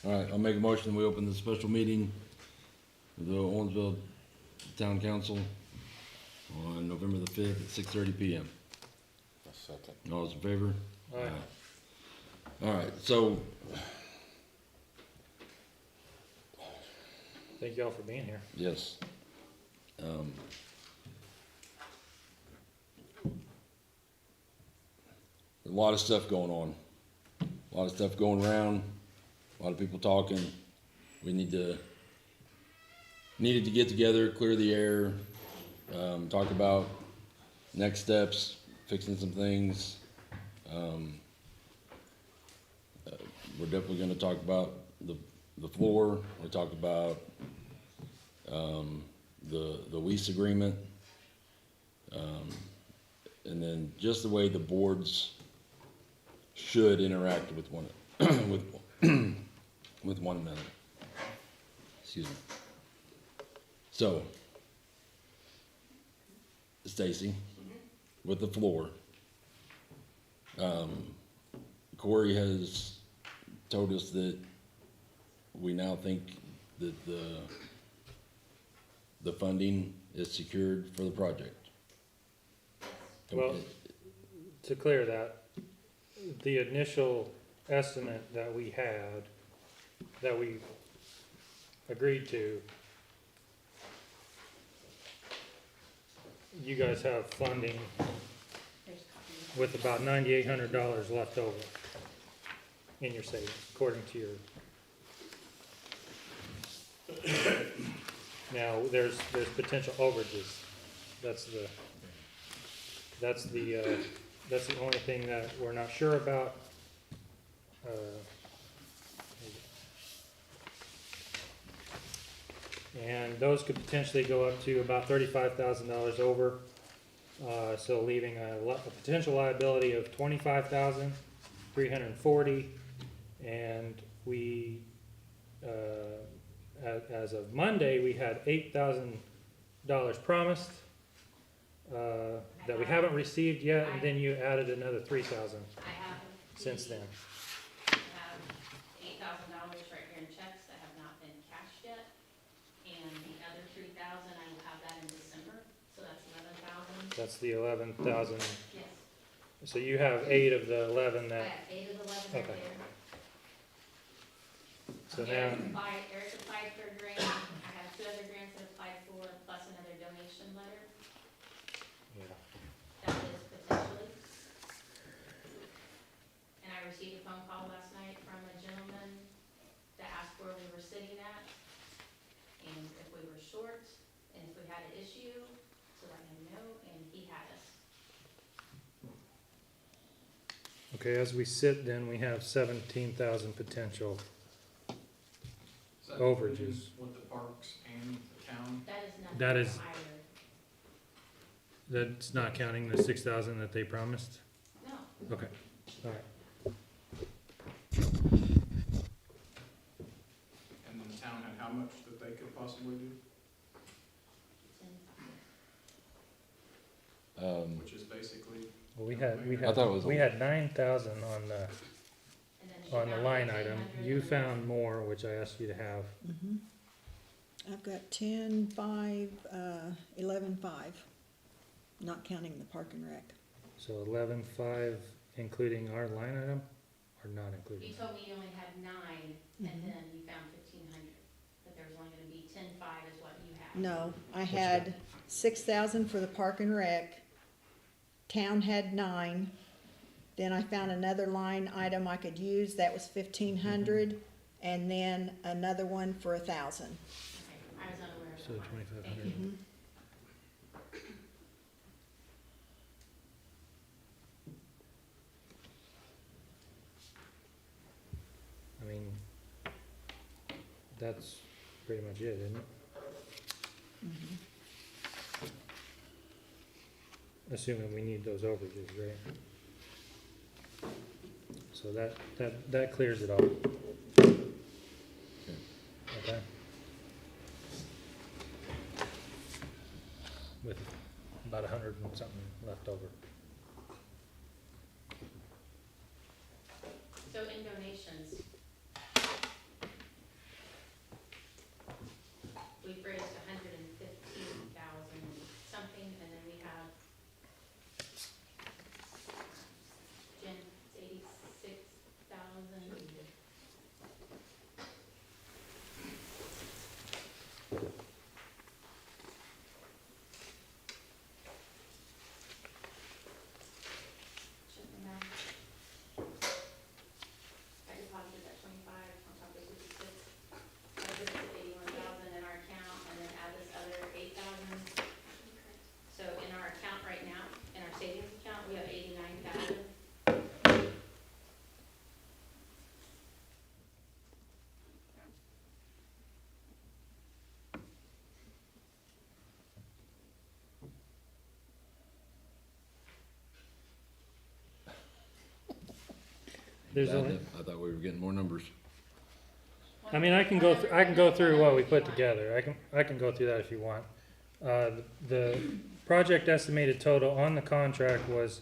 All right, I'll make a motion, we open the special meeting of the Owensville Town Council on November the 5th at 6:30 PM. A second. All those in favor? Aye. All right, so, Thank you all for being here. yes. A lot of stuff going on. A lot of stuff going around. A lot of people talking. We needed to get together, clear the air, talk about next steps, fixing some things. We're definitely gonna talk about the floor. We talked about, the lease agreement. And then just the way the boards should interact with one, with one another. Excuse me. So, Stacy, with the floor, Corey has told us that we now think that the funding is secured for the project. Well, to clear that, the initial estimate that we had, that we agreed to, you guys have funding with about $9,800 left over in your savings, according to your. Now, there's potential overages. That's the only thing that we're not sure about. And those could potentially go up to about $35,000 over, so leaving a potential liability of $25,340, and we, as of Monday, we had $8,000 promised that we haven't received yet, and then you added another $3,000 since then. I have $8,000 right here in checks that have not been cashed yet, and the other $3,000, I will have that in December, so that's $11,000. That's the 11,000. Yes, So you have 8 of the 11 I that, have 8 of the 11 right Okay. there. so now, Eric applied for a grant, I have 2 other grants that applied for, plus another donation letter, yeah. that is potentially. And I received a phone call last night from a gentleman that asked where we were sitting at, and if we were short, and if we had an issue, to let him know, and he had us. Okay, as we sit, then we have 17,000 potential. Is that Overages. including with the parks and the town? That is nothing. That is- Either. That's not counting the 6,000 that they promised? No, Okay, all right. And then the town had how much that they could possibly do, which is basically, Well, we had I thought it was we had 9,000 on the and then she on the found line item. 1,800 You in the- found more, which I asked you to have. I've got 10, 5, 11, 5, not counting the park and rec. So 11,500, including our line item, or not You including? told me you only had 9, and Mhm. then you found 1,500, but there was only gonna be 10,500 is what you had. No, I What's had 6,000 for the park and rec. Town had 9. Then I found another line item I could use, that was 1,500, and then another one for 1,000. Okay, I was unaware of So that. 2,500. Thank you. I mean, that's pretty much it, isn't it? Assuming we need those overages, right? So that clears it all. Okay. With about 100 and something left over. So in donations, There's only, I thought we were getting more numbers. I mean, I can go through what we put together. I can go through that if you want. The project estimated total on the contract was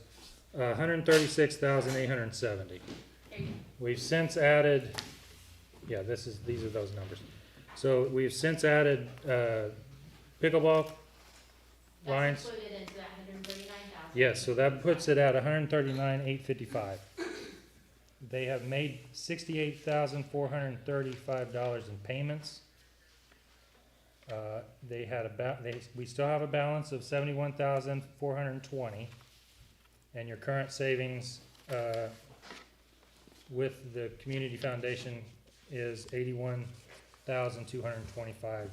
$136,870. We've since added, yeah, these are those numbers. So we've since added, pickleball lines. That's included into that 139,000. Yes, so that puts it at 139,855. They have made $68,435 in payments. We still have a balance of 71,420, and your current savings with the community foundation is $81,225.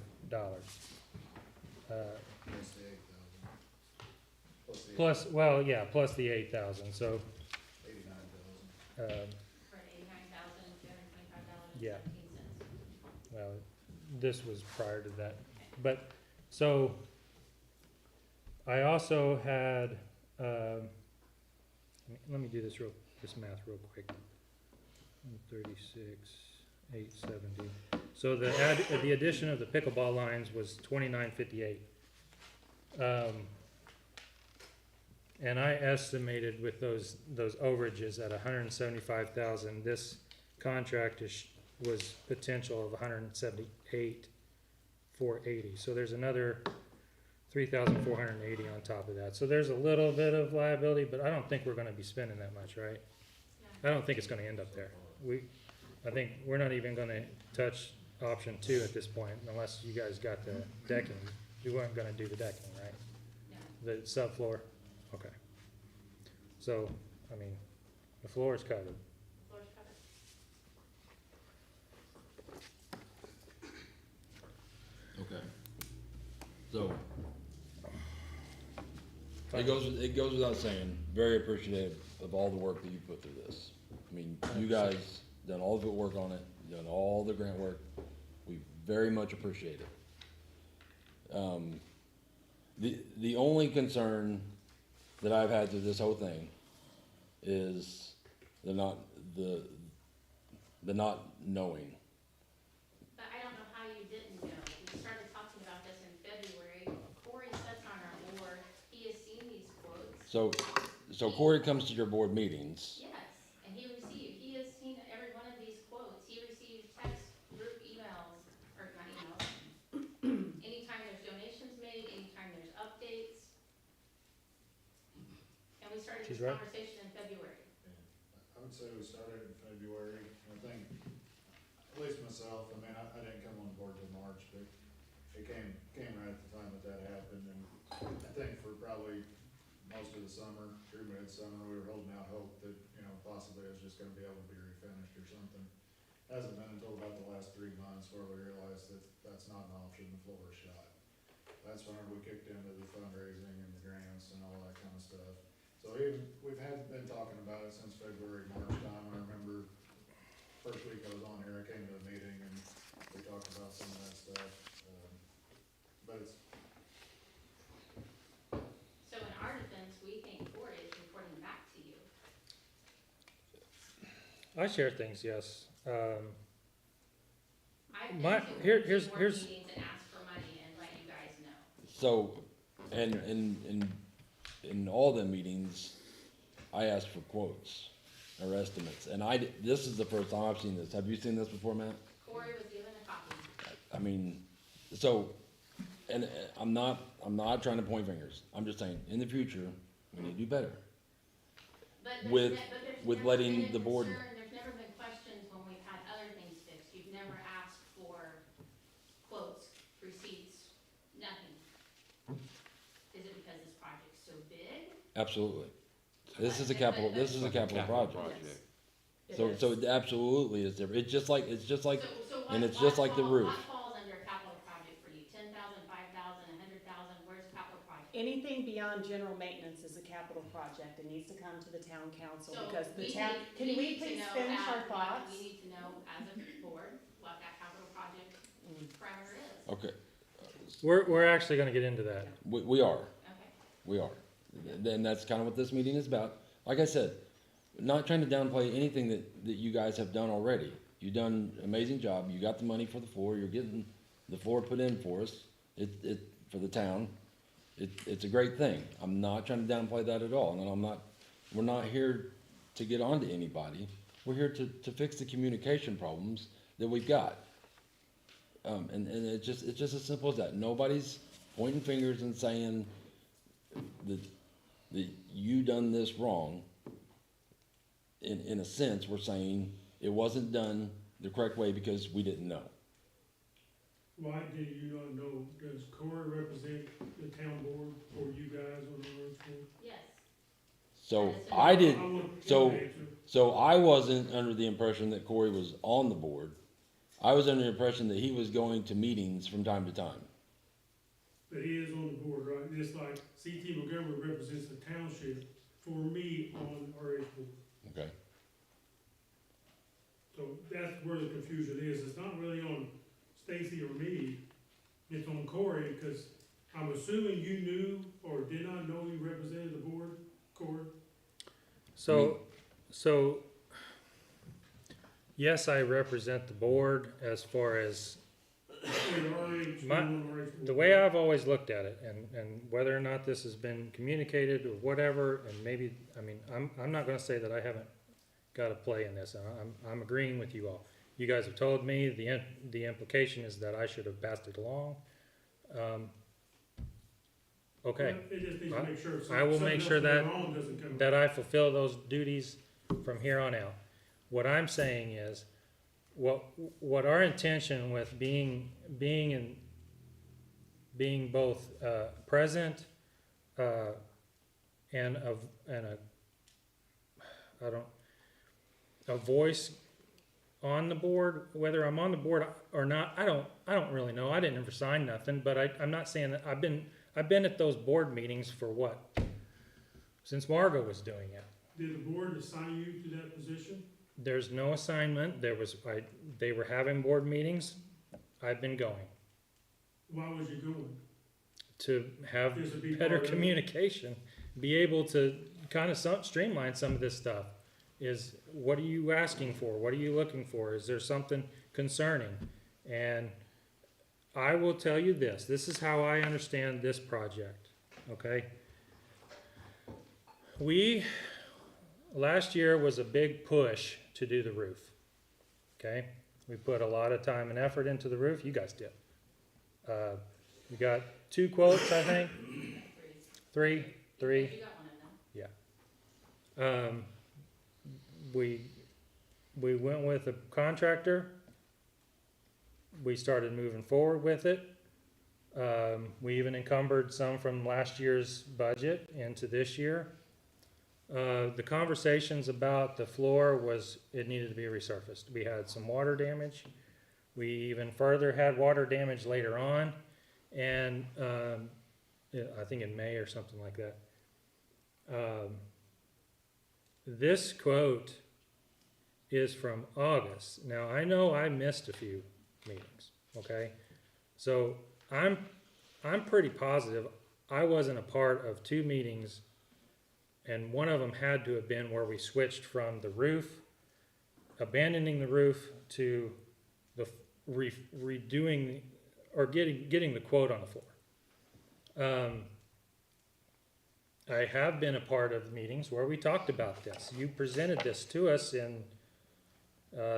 Plus, well, yeah, plus the 8,000. So. For $89,225.17. Yeah. Well, this was prior to that, but, so, I also had, let me do this math real quick. 136,870. So the addition of the pickleball lines was 2958. And I estimated with those overages at 175,000, this contract was potential of 178,480. So there's another 3,480 on top of that. So there's a little bit of liability, but I don't think we're gonna be spending that much, right? I don't think it's gonna end up there. I think we're not even gonna touch option 2 at this point, unless you guys got the decking. We weren't gonna do the decking, right? No. The subfloor? Okay. So, I mean, the floor is covered. Floor's covered. Okay. So, it goes without saying, very appreciative of all the work that you put through this. I mean, you guys done all the work on it, done all the grant work. We very much appreciate it. The only concern that I've had through this whole thing is the not knowing. But I don't know how you didn't know. We started talking about this in February. Corey sits on our board. He has seen these quotes. So Corey comes to your board meetings. Yes, and he has seen every one of these quotes. He receives text, group emails, or not emails. Anytime there's donations made, anytime there's updates. And we started She's this right. conversation in February. I would say we started in February. I think, at least myself, I mean, I didn't come on board till March, but it came right at the time that happened. And I think for probably most of the summer, through midsummer, we were holding out hope that, possibly it was just gonna be able to be refinished or something. Hasn't been until about the last 3 months where we realized that that's not an option, the floor is shot. That's whenever we kicked into the fundraising and the grants and all that kind of stuff. So we've been talking about it since February, March time. I remember first week I was on here, I came to a meeting and we talked about some of that stuff. But it's, So in our defense, we think Corey is reporting back to you. I share things, yes. I've My- been to here's- board here's- meetings and asked for money and let you guys know. So, and in all the meetings, I asked for quotes or estimates, and this is the first time I've seen this. Have you seen this before, Matt? Corey was given a copy. I mean, so, and I'm not trying to point fingers. I'm just saying, in the future, we need to do better. But With- there's with never letting been a the board- concern, there's never been questions when we've had other things fixed. You've never asked for quotes, receipts, nothing. Is it because this project's so big? Absolutely. This is a capital project. Yes. So it absolutely is different. It's just like, So and it's just like the roof. What falls under a capital project for you? 10,000, 5,000, 100,000? Where's a capital project? Anything beyond general maintenance is a capital project and needs to come to the town council So because the we town, need- can we we need to please know finish as- our thoughts? We need to know as a board what that capital project parameter is. Okay, We're actually gonna get into that. we are. Okay. We are. And that's kind of what this meeting is about. Like I said, not trying to downplay anything that you guys have done already. You've done an amazing job. You got the money for the floor. You're getting the floor put in for us. For the town. It's a great thing. I'm not trying to downplay that at all. And we're not here to get on to anybody. We're here to fix the communication problems that we've got. And it's just as simple as that. Nobody's pointing fingers and saying that you done this wrong. In a sense, we're saying it wasn't done the correct way because we didn't know. Why did you not know? Does Corey represent the town board or you guys on the road board? Yes. So I did. I want So- an answer. So I wasn't under the impression that Corey was on the board. I was under the impression that he was going to meetings from time to time. But he is on the board, right? Just like C.T. Montgomery represents the township for me on REH board. Okay. So that's where the confusion is. It's not really on Stacy or me. It's on Corey, because I'm assuming you knew or did not know you represented the board, Corey? So, yes, I represent the board as far as Or the REH, My- on the REH board. the way I've always looked at it, and whether or not this has been communicated or whatever, and maybe, I mean, I'm not gonna say that I haven't got a play in this, I'm agreeing with you all. You guys have told me, the implication is that I should have passed it along. Okay, It just needs to make sure. I will something make else sure later that- on doesn't come up. that I fulfill those duties from here on out. What I'm saying is, what our intention with being both present and a voice on the board, whether I'm on the board or not, I don't really know. I didn't ever sign nothing, but I'm not saying that I've been at those board meetings for what? Since Margot was doing it. Did the board assign you to that position? There's no assignment. They were having board meetings. I've been going Why was you going? to have Just to be better part of it? communication, be able to kind of streamline some of this stuff. Is what are you asking for? What are you looking for? Is there something concerning? And I will tell you this. This is how I understand this project. Okay. Last year was a big push to do the roof. Okay? We put a lot of time and effort into the roof. You guys did. We got 2 quotes, I think. Three. You got one of them. We went with a contractor. We started moving forward with it. We even encumbered some from last year's budget into this year. The conversations about the floor was it needed to be resurfaced. We had some water damage. We even further had water damage later on, and I think in May or something like that. This quote is from August. Now I know I missed a few meetings. Okay, so I'm pretty positive I wasn't a part of 2 meetings. And one of them had to have been where we switched from the roof, abandoning the roof, to the redoing or getting the quote on the floor. I have been a part of meetings where we talked about this. You presented this to us in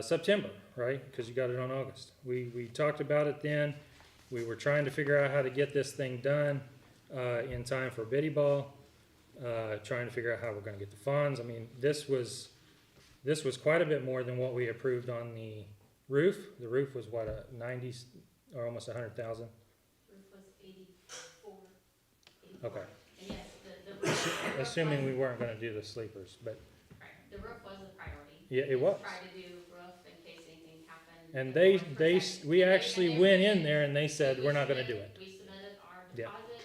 September, right? Because you got it on August. We talked about it then. We were trying to figure out how to get this thing done in time for Biddy Ball. Trying to figure out how we're gonna get the funds. I mean, this was quite a bit more than what we approved on the roof. The roof was what, 90 or almost 100,000? Roof was 84. Okay. And yes, the roof. Assuming we weren't gonna do the sleepers, but, Right, the roof was a priority. yeah, it was. Try to do roof in case anything happened. And Protect. we actually And went they in did. there and they said, we're not gonna do it. We submitted our Yeah. deposit,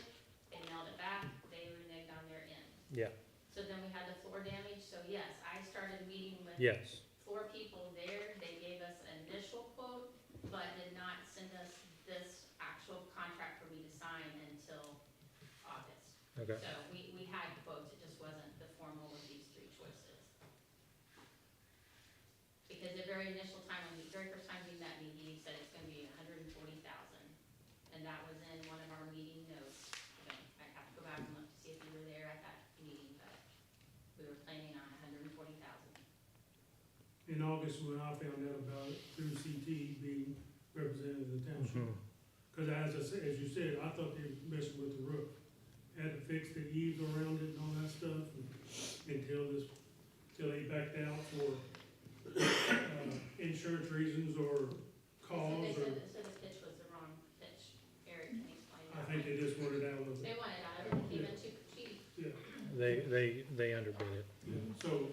they mailed it back, they reneged on their end. Yeah, So then we had the floor damage, so yes, I started meeting with yes, floor people there, they gave us an initial quote, but did not send us this actual contract for me to sign until August. okay. So we had quotes, it just wasn't the formal with these 3 choices. in August when I found out about it through CT being represented in the township. Mhm. Cause as you said, I thought they were messing with the roof. Had to fix the eaves around it and all that stuff until they backed out for, insurance reasons or So cause they or, said, so the pitch was the wrong pitch. Eric can explain I that. think they just wanted out of They it. wanted out of it, it came in too cheap. Yeah. They underbid it. So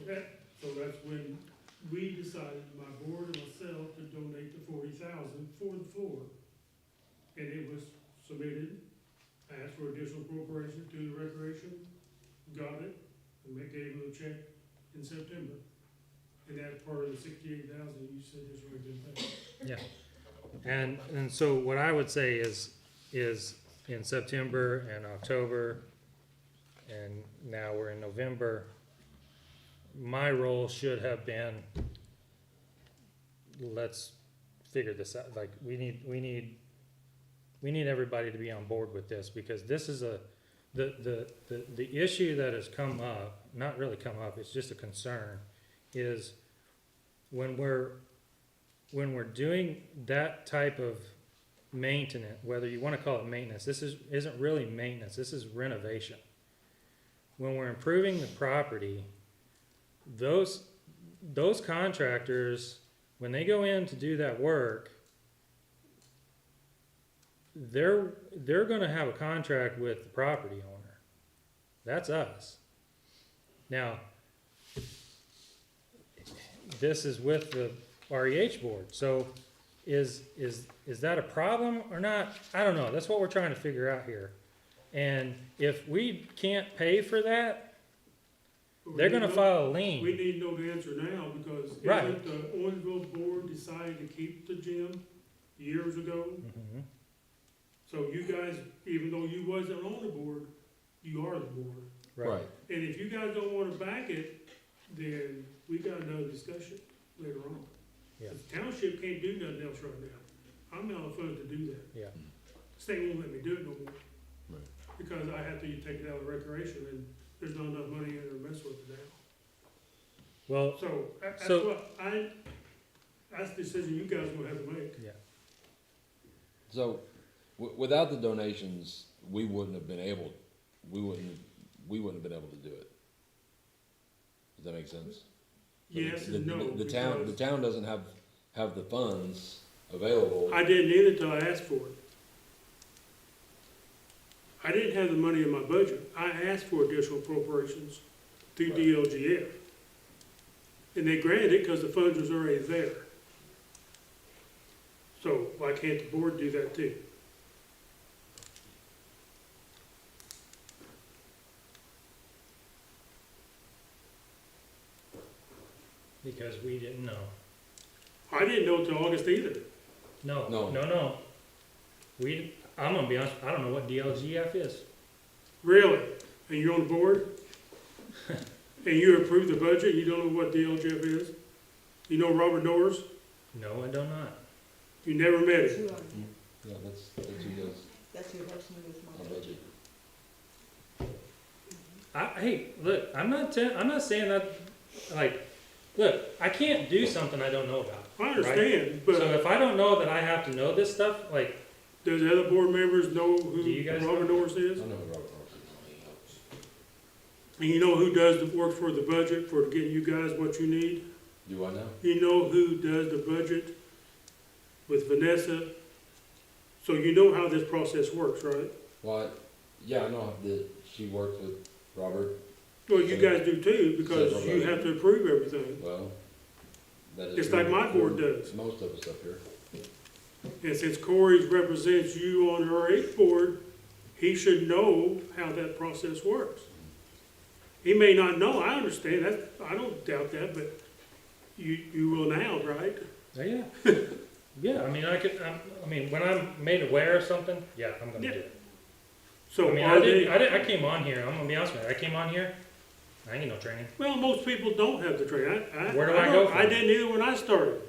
that's when we decided, my board and myself, to donate the 40,000 for the floor. And it was submitted, asked for additional appropriation to the recreation, got it, and they gave them a check in September. And that's part of the 68,000 you said is already been paid. Yeah. And so what I would say is in September and October, and now we're in November, my role should have been, let's figure this out. Like, we need everybody to be on board with this, because this is the issue that has come up, not really come up, it's just a concern, is when we're doing that type of maintenance, whether you wanna call it maintenance, this isn't really maintenance, this is renovation. When we're improving the property, those contractors, when they go in to do that work, they're gonna have a contract with the property owner. That's us. Now, this is with the REH board, so is that a problem or not? I don't know, that's what we're trying to figure out here. And if we can't pay for that, But they're we gonna need file a no- We lien. need to know the answer now, because Right. isn't the Owensville board decided to keep the gym years ago? Mhm. So you guys, even though you wasn't on the board, you are the board. Right. And if you guys don't wanna back it, then we got another discussion later on. Yeah. The township can't do nothing else right now. I'm not opposed to do that. Yeah. State won't let me do it no more. Right. Because I have to take it out of recreation, and there's not enough money in there to mess with it now. Well, So, that's So- what that's the decision you guys will have to make. yeah, So, without the donations, we wouldn't have been able to do it. Does that make sense? So Yes and no, The town because doesn't have the funds available. I didn't either till I asked for it. I didn't have the money in my budget. I asked for additional appropriations through Right. DLGF. And they granted it because the funds was already there. So why can't the board do that too? because we didn't know. I didn't know till August either. No, No. no. I'm gonna be honest, I don't know what DLGF is. Really? And you're on the board? And you approve the budget, you don't know what DLGF is? You know Robert Norris? No, I do not. You never met him? Yeah, that's who does That's who helps me with our my budget. budget. Hey, look, I'm not saying that, like, look, I can't do something I don't know about. I understand, So but if I don't know that I have to know this stuff, like, does the other board members know who Do you guys Robert know? Norris is? I know who Robert Norris is. And you know who does the work for the budget for getting you guys what you need? Do I know? You know who does the budget with Vanessa? So you know how this process works, right? Well, yeah, I know that she worked with Robert. Well, you guys do too, because Several you budget. have to approve everything, Well, that is just like my true board for does. most of us up here. And since Corey represents you on the REH board, he should know how that process works. He may not know, I understand, that, I don't doubt that, but you will now, right? yeah. Yeah, I mean, when I'm made aware of something, yeah, I'm gonna do it. So I mean, are they, I came on here, I'm gonna be honest with you, I came on here, I ain't get no training. well, most people don't have the training. Where do I go from? I didn't either when I started.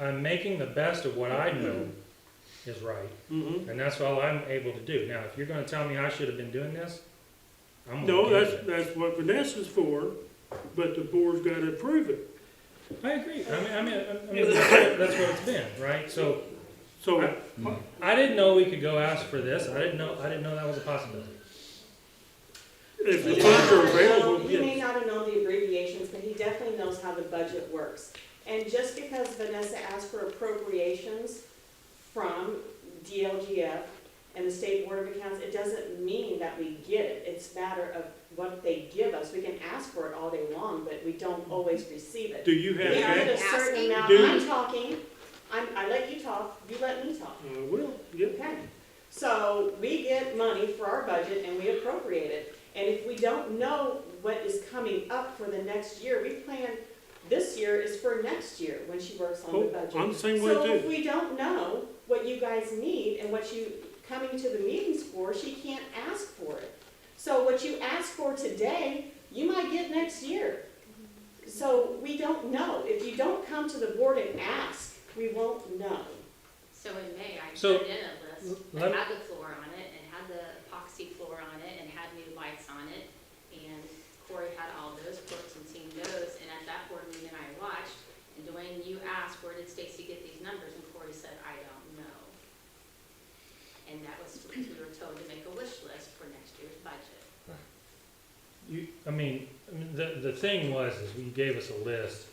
I'm making the best of what I know is right, Mhm. and that's all I'm able to do. Now, if you're gonna tell me I should have been doing this, I'm No, gonna do it. that's what Vanessa's for, but the board's gotta approve it. I agree, I mean, that's what it's been, right? So, So, I didn't know we could go ask for this, I didn't know that was a possibility. if the He funds are may not available, know- He may yes. not have known the abbreviations, but he definitely knows how the budget works. And just because Vanessa asked for appropriations from DLGF and the State Board of Accounts, it doesn't mean that we get it. It's a matter of what they give us. We can ask for it all day long, but we don't always receive it. Do you have We have that? a certain Asking? amount, Do- I'm talking, I let you talk, you let me talk. Will, yep. Okay, so we get money for our budget and we appropriate it. And if we don't know what is coming up for the next year, we plan, this year is for next year when she works on the Oh, budget. I'm the same way So if too. we don't know what you guys need and what you coming to the meetings for, she can't ask for it. So what you ask for today, you might get next year. So we don't know. If you don't come to the board and ask, we won't know. So in May, I So, put in a list that let- had the floor on it, and had the epoxy floor on it, and had new lights on it. And Corey had all those quotes and seen those, and at that board meeting I watched, and Dwayne, you asked, where did Stacy get these numbers? And Corey said, I don't know. And that was because we were told to make a wish list for next year's budget. The thing was, is you gave us a list.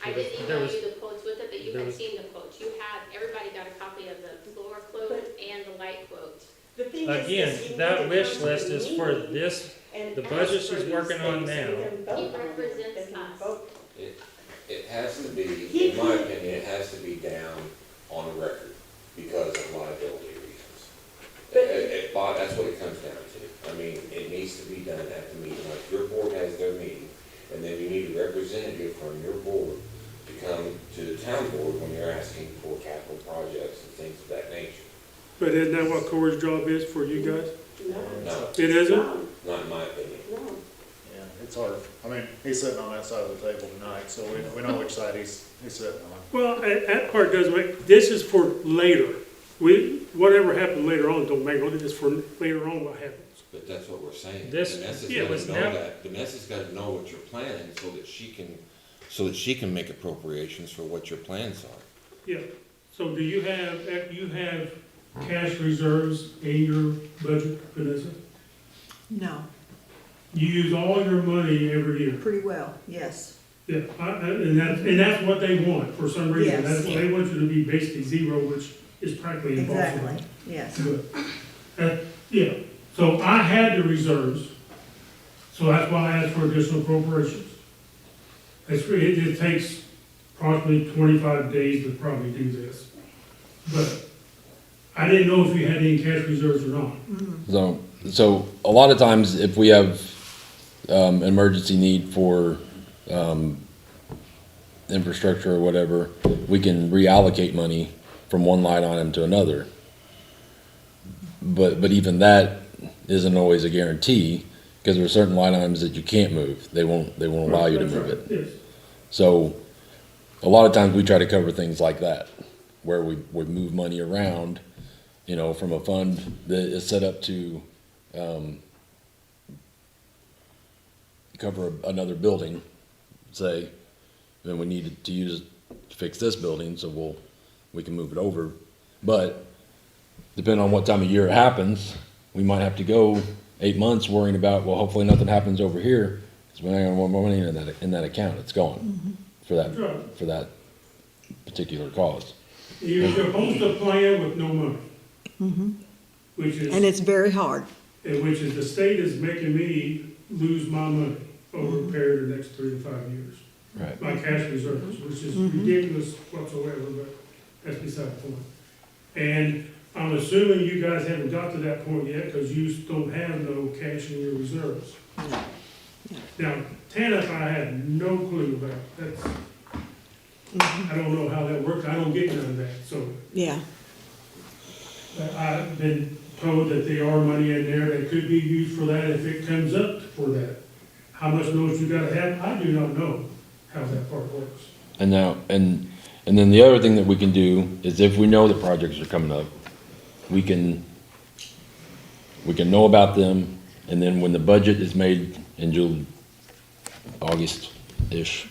I There didn't was- email you the quotes with it, but you there had was- seen the quotes. You had, everybody got a copy of the floor quote and the light quote. The thing is, Again, is you need that to wish come to list the is for meeting this, and the ask budget for she's these working on things so now. we can vote He on them. represents They can us. vote. It has to be, He in my can't- opinion, it has to be down on the record because of liability reasons. But- That's what it comes down to. I mean, it needs to be done at the meeting, like your board has their meeting, and then you need a representative from your board to come to the town board when you're asking for capital projects and things of that nature. But isn't that what Corey's job is for you guys? No, No, It isn't? no, not in my opinion. no. Yeah, it's hard. I mean, he's sitting on that side of the table tonight, so we know which side he's sitting on. Well, that part doesn't make, this is for later. Whatever happened later on don't make, it's for later on what happens. But that's what we're saying. This- Vanessa's yeah, gotta was know never- that. Vanessa's gotta know what you're planning so that she can make appropriations for what your plans are. Yeah, so do you have cash reserves in your budget, Vanessa? No, You use all your money every year. pretty well, yes. Yeah, and that's what they want for some reason. Yes. That's what they want you to be basically zero, which is practically impossible. Exactly, yes. Good. Yeah, so I had the reserves, so that's why I asked for additional appropriations. It takes approximately 25 days to probably do this. But I didn't know if you had any cash reserves or not. So a lot of times if we have, emergency need for, infrastructure or whatever, we can reallocate money from one line item to another. But even that isn't always a guarantee, because there are certain line items that you can't move. They won't allow you to That's move right, it. yes. So a lot of times we try to cover things like that, where we move money around, from a fund that is set up to, cover another building, say, then we need to use it to fix this building, so we can move it over. But depending on what time of year it happens, we might have to go 8 months worrying about, well, hopefully nothing happens over here, because we're not gonna want more money in that account, it's gone for That's right. that particular cause. You're supposed to plan with no money. Which is. And it's very hard. Which is the state is making me lose my money over a period of the next 3 to 5 years. Right. My cash reserves, which is ridiculous whatsoever, but that's beside the point. And I'm assuming you guys haven't got to that point yet, because you don't have no cash in your reserves. Now, TANF, I had no clue about, I don't know how that works, I don't get none of that, so. Yeah, I've been told that there are money in there that could be used for that if it comes up for that. How much notice you gotta have, I do not know how that part works. And now, and then the other thing that we can do is if we know that projects are coming up, we can know about them, and then when the budget is made in August-ish,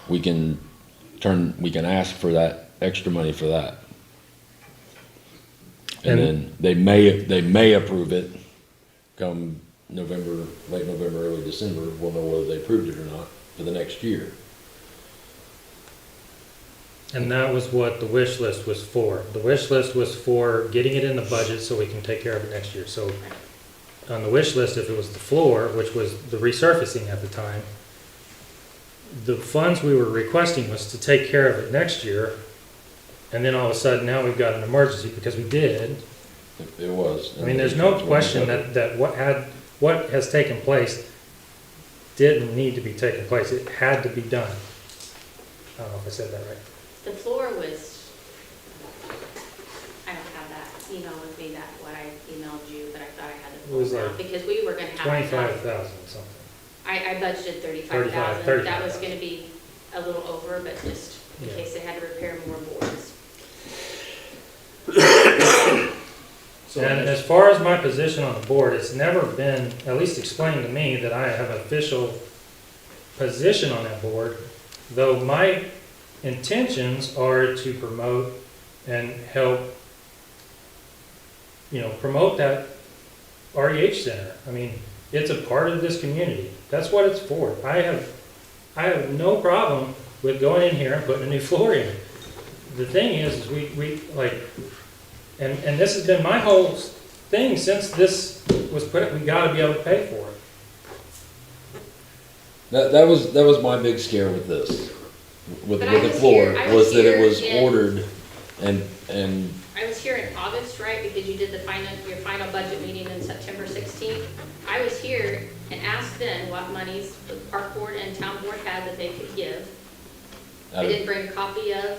we can ask for that extra money for that. And And- then they may approve it come November, late November, early December. We'll know whether they approved it or not for the next year. And that was what the wish list was for. The wish list was for getting it in the budget so we can take care of it next year. So on the wish list, if it was the floor, which was the resurfacing at the time, the funds we were requesting was to take care of it next year. And then all of a sudden, now we've got an emergency because we did. It was. I mean, there's no question that what has taken place didn't need to be taking place. It had to be done. I don't know if I said that right. The floor was, I don't have that email with me, that what I emailed you, but I thought I had it It was pulled out, like because we were gonna have. it done. 25,000 something. I budgeted 35,000, that was 35,000. gonna be a little over, but just in Yeah. case they had to repair more boards. So And as far as my position on the board, it's never been, at least explained to me, that I have an official position on that board, though my intentions are to promote and help, promote that REH center. I mean, it's a part of this community. That's what it's for. I have no problem with going in here and putting a new floor in. The thing is we like, and this has been my whole thing since this was put up, we gotta be able to pay for it. That was my big scare with this, with But I the was floor, here- I was was that it here was in- ordered and I was here in August, right, because you did your final budget meeting in September 16th. I was here and asked then what monies the park board and town board had that they could give. I didn't bring a copy of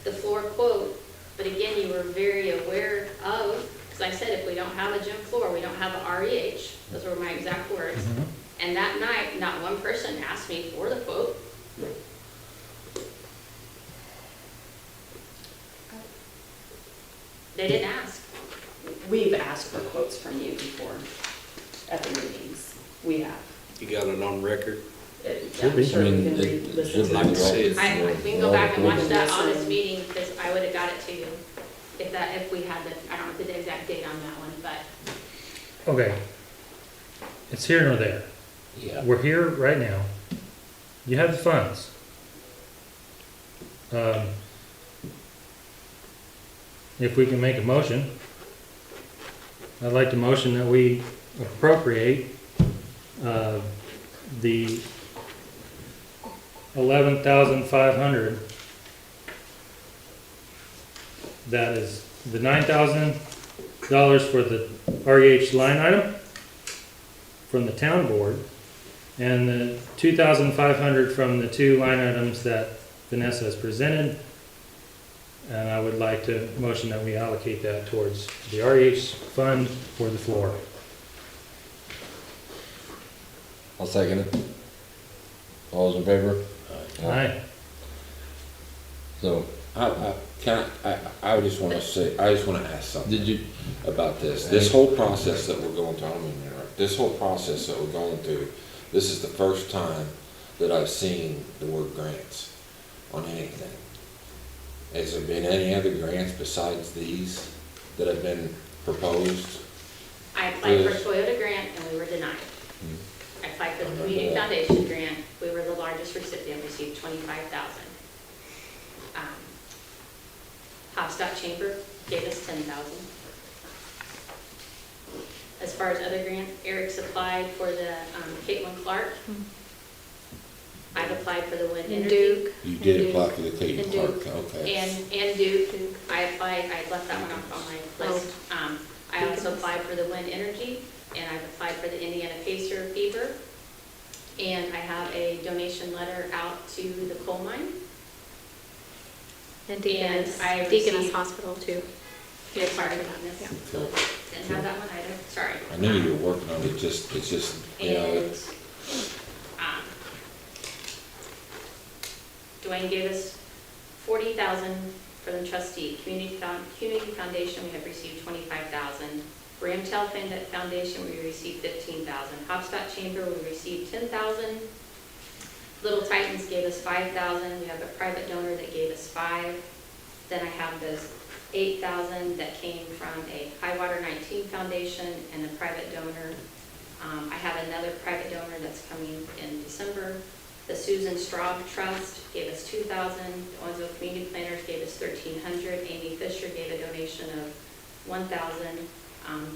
the floor quote, but again, you were very aware of, because I said, if we don't have a gym floor, we don't have a REH. Those were my exact words. And that night, not one person asked me for the quote. They didn't ask. We've asked for quotes from you before at the meetings. We have. You got it on record? Should be. I'm sure I we mean, can it re-listen should to be. Like I it. said, We can go back and watch that Listen. August meeting, because I would've got it to you, if we had the, I don't know the exact date on that one, but. Okay. It's here nor there. Yeah. We're here right now. You have the funds. If we can make a motion, I'd like to motion that we appropriate, the 11,500. That is the $9,000 for the REH line item from the town board, and the 2,500 from the two line items that Vanessa has presented. And I would like to motion that we allocate that towards the REH fund for the floor. I'll second it. All those in favor? Aye. So, I just wanna say, I just wanna ask something did you, about this. This whole process that we're going through, I don't mean to interrupt, this whole process that we're going through, this is the first time that I've seen the word grants on anything. Has there been any other grants besides these that have been proposed? I applied for Yes. Toyota grant and we were denied. I applied for the Community Foundation grant, we were the largest recipient, received 25,000. Hopstock Chamber gave us 10,000. As far as other grants, Eric's applied for the Caitlin Clark. I've applied for the wind energy. You did Duke. apply for the Clayton And Clark, Duke. okay. And Duke, I applied, I left that one off on my list. I also applied for the wind energy, and I've applied for the Indiana Pacer Fever. And I have a donation letter out to the coal mine. And I Deaconess received- Hospital too. Yes, sorry, so didn't have that one either, sorry. I knew you were working on it, it's just, you know, And, Dwayne gave us 40,000 for the trustee. Community Foundation, we have received 25,000. Ramtel Foundation, we received 15,000. Hopstock Chamber, we received 10,000. Little Titans gave us us 5,000, we have a private donor that gave us 5. Then I have this 8,000 that came from a High Water 19 Foundation and a private donor. I have another private donor that's coming in December. The Susan Straub Trust gave us 2,000. The Owensville Community Planners gave us 1,300. Amy Fisher gave a donation of 1,000.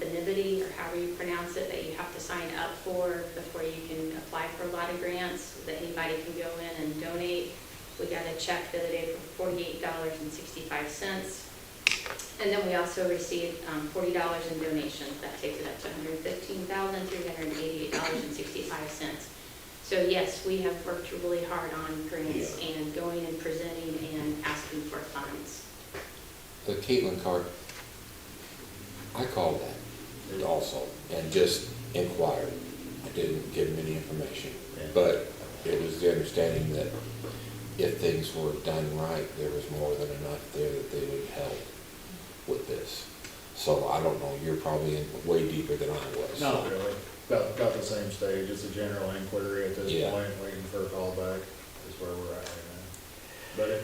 Benivity, or however you pronounce it, that you have to sign up for before you can apply for a lot of grants, that anybody can go in and donate. We got a check the other day for $48.65. And then we also received $40 in donations. That takes it up to $115,388.65. So yes, we have worked really hard on grants and going and presenting and asking for funds. The Caitlin card, I called that also and just inquired. I didn't give them any information, but it was the understanding that if things were done right, there was more than enough there that they would help with this. So I don't know, you're probably in way deeper than I was. Not really. About the same stage. It's a general inquiry at this Yeah. point, waiting for a call back is where we're at right now. But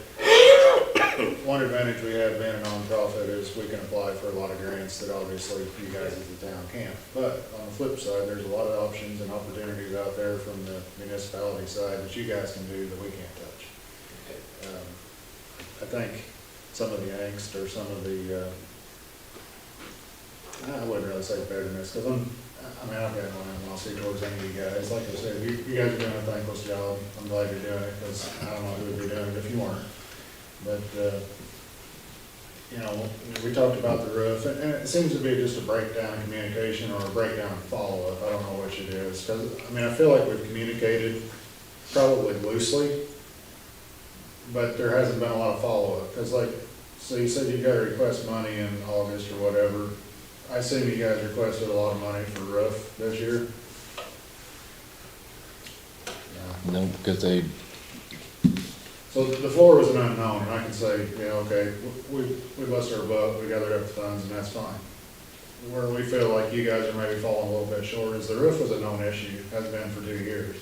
one advantage we have being a nonprofit is we can apply for a lot of grants that obviously you guys as the town can't. But on the flip side, there's a lot of options and opportunities out there from the municipality side that you guys can do that we can't touch. I think some of the angst or some of the, I wouldn't really say bitterness, because I've got no animosity towards any of you guys. Like I said, you guys are doing a thankless job. I'm glad you're doing it, because I don't know who would be doing it if you weren't. But, we talked about the roof, and it seems to be just a breakdown in communication or a breakdown in follow-up. I don't know which it is, because, I feel like we've communicated probably loosely, but there hasn't been a lot of follow-up, because so you said you got to request money in August or whatever. I assume you guys requested a lot of money for roof this year? No. No, because they, So the floor was an unknown, and I can say, okay, we busted our butt, we gathered up the funds, and that's fine. Where we feel like you guys are maybe falling a little bit short is the roof was a known issue, has been for 2 years.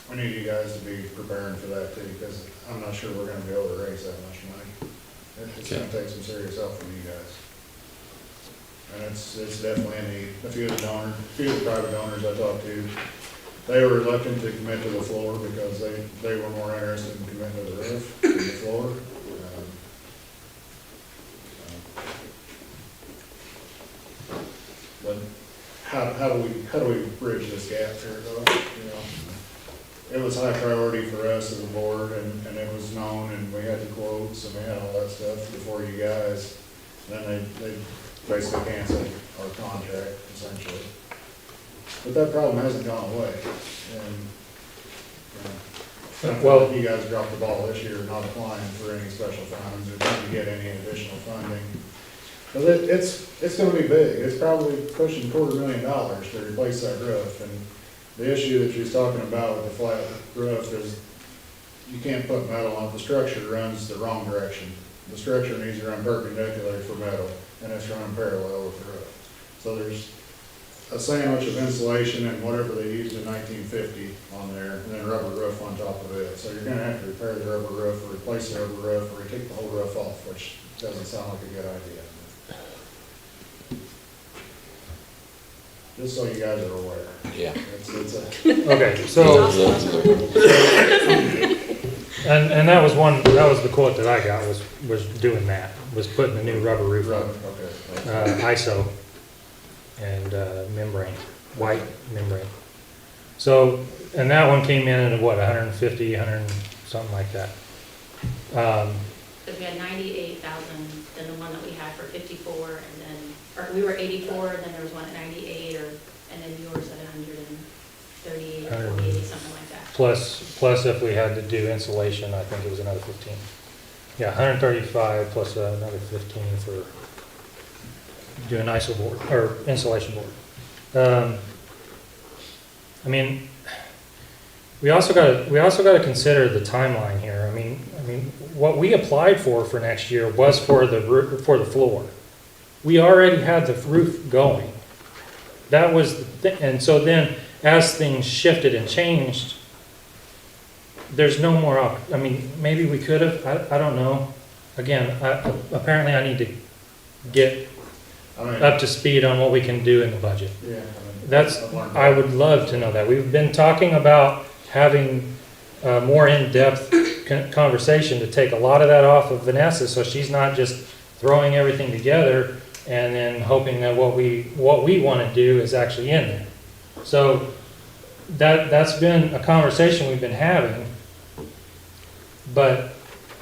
We need you guys to be preparing for that too, because I'm not sure we're gonna be able to raise that much money. It's gonna take some serious help from you guys. And it's definitely a need. A few of the private donors I talked to, they were reluctant to commit to the floor because they were more interested in committing to the roof than the floor. But how do we bridge this gap here though, It was high priority for us as a board, and it was known, and we had the quotes, and we had all that stuff before you guys. Then they basically canceled our contract, essentially. But that problem hasn't gone away, and, Well- you guys dropped the ball this year, not applying for any special funds, or trying to get any additional funding. But it's gonna be big, it's probably pushing $250,000 to replace that roof, and the issue that she's talking about with the flat roof is you can't put metal on it. The structure runs the wrong direction. The structure needs to run perpendicular for metal, and it's running parallel with the roof. So there's a sandwich of insulation and whatever they used in 1950 on there, and then rubber roof on top of it. So you're gonna have to repair the rubber roof, or replace the rubber roof, or take the whole roof off, which doesn't sound like a good idea. Just so you guys are aware. Yeah. It's a, Okay, so, and that was the quote that I got, was doing that, was putting a new rubber roof right, on, okay. ISO and, membrane, white membrane. So, and that one came in at what, 150, something like that. Because we had 98,000, then the one that we had for 54, and then, or we were 84, and then there was one at 98, and then yours at 138, or 48, something like that. Plus if we had to do insulation, I think it was another 15. Yeah, 135 plus another 15 for doing ISO board, or insulation board. I mean, we also gotta consider the timeline here. I mean, what we applied for next year was for the floor. We already had the roof going. That was and so then as things shifted and changed, there's no more I mean, maybe we could have, I don't know. Again, apparently I need to get I mean, up to speed on what we can do in the budget. yeah, I mean. That's, I've learned I that. would love to know that. We've been talking about having a more in-depth conversation to take a lot of that off of Vanessa, so she's not just throwing everything together and then hoping that what we wanna do is actually in there. So, that's been a conversation we've been having. But,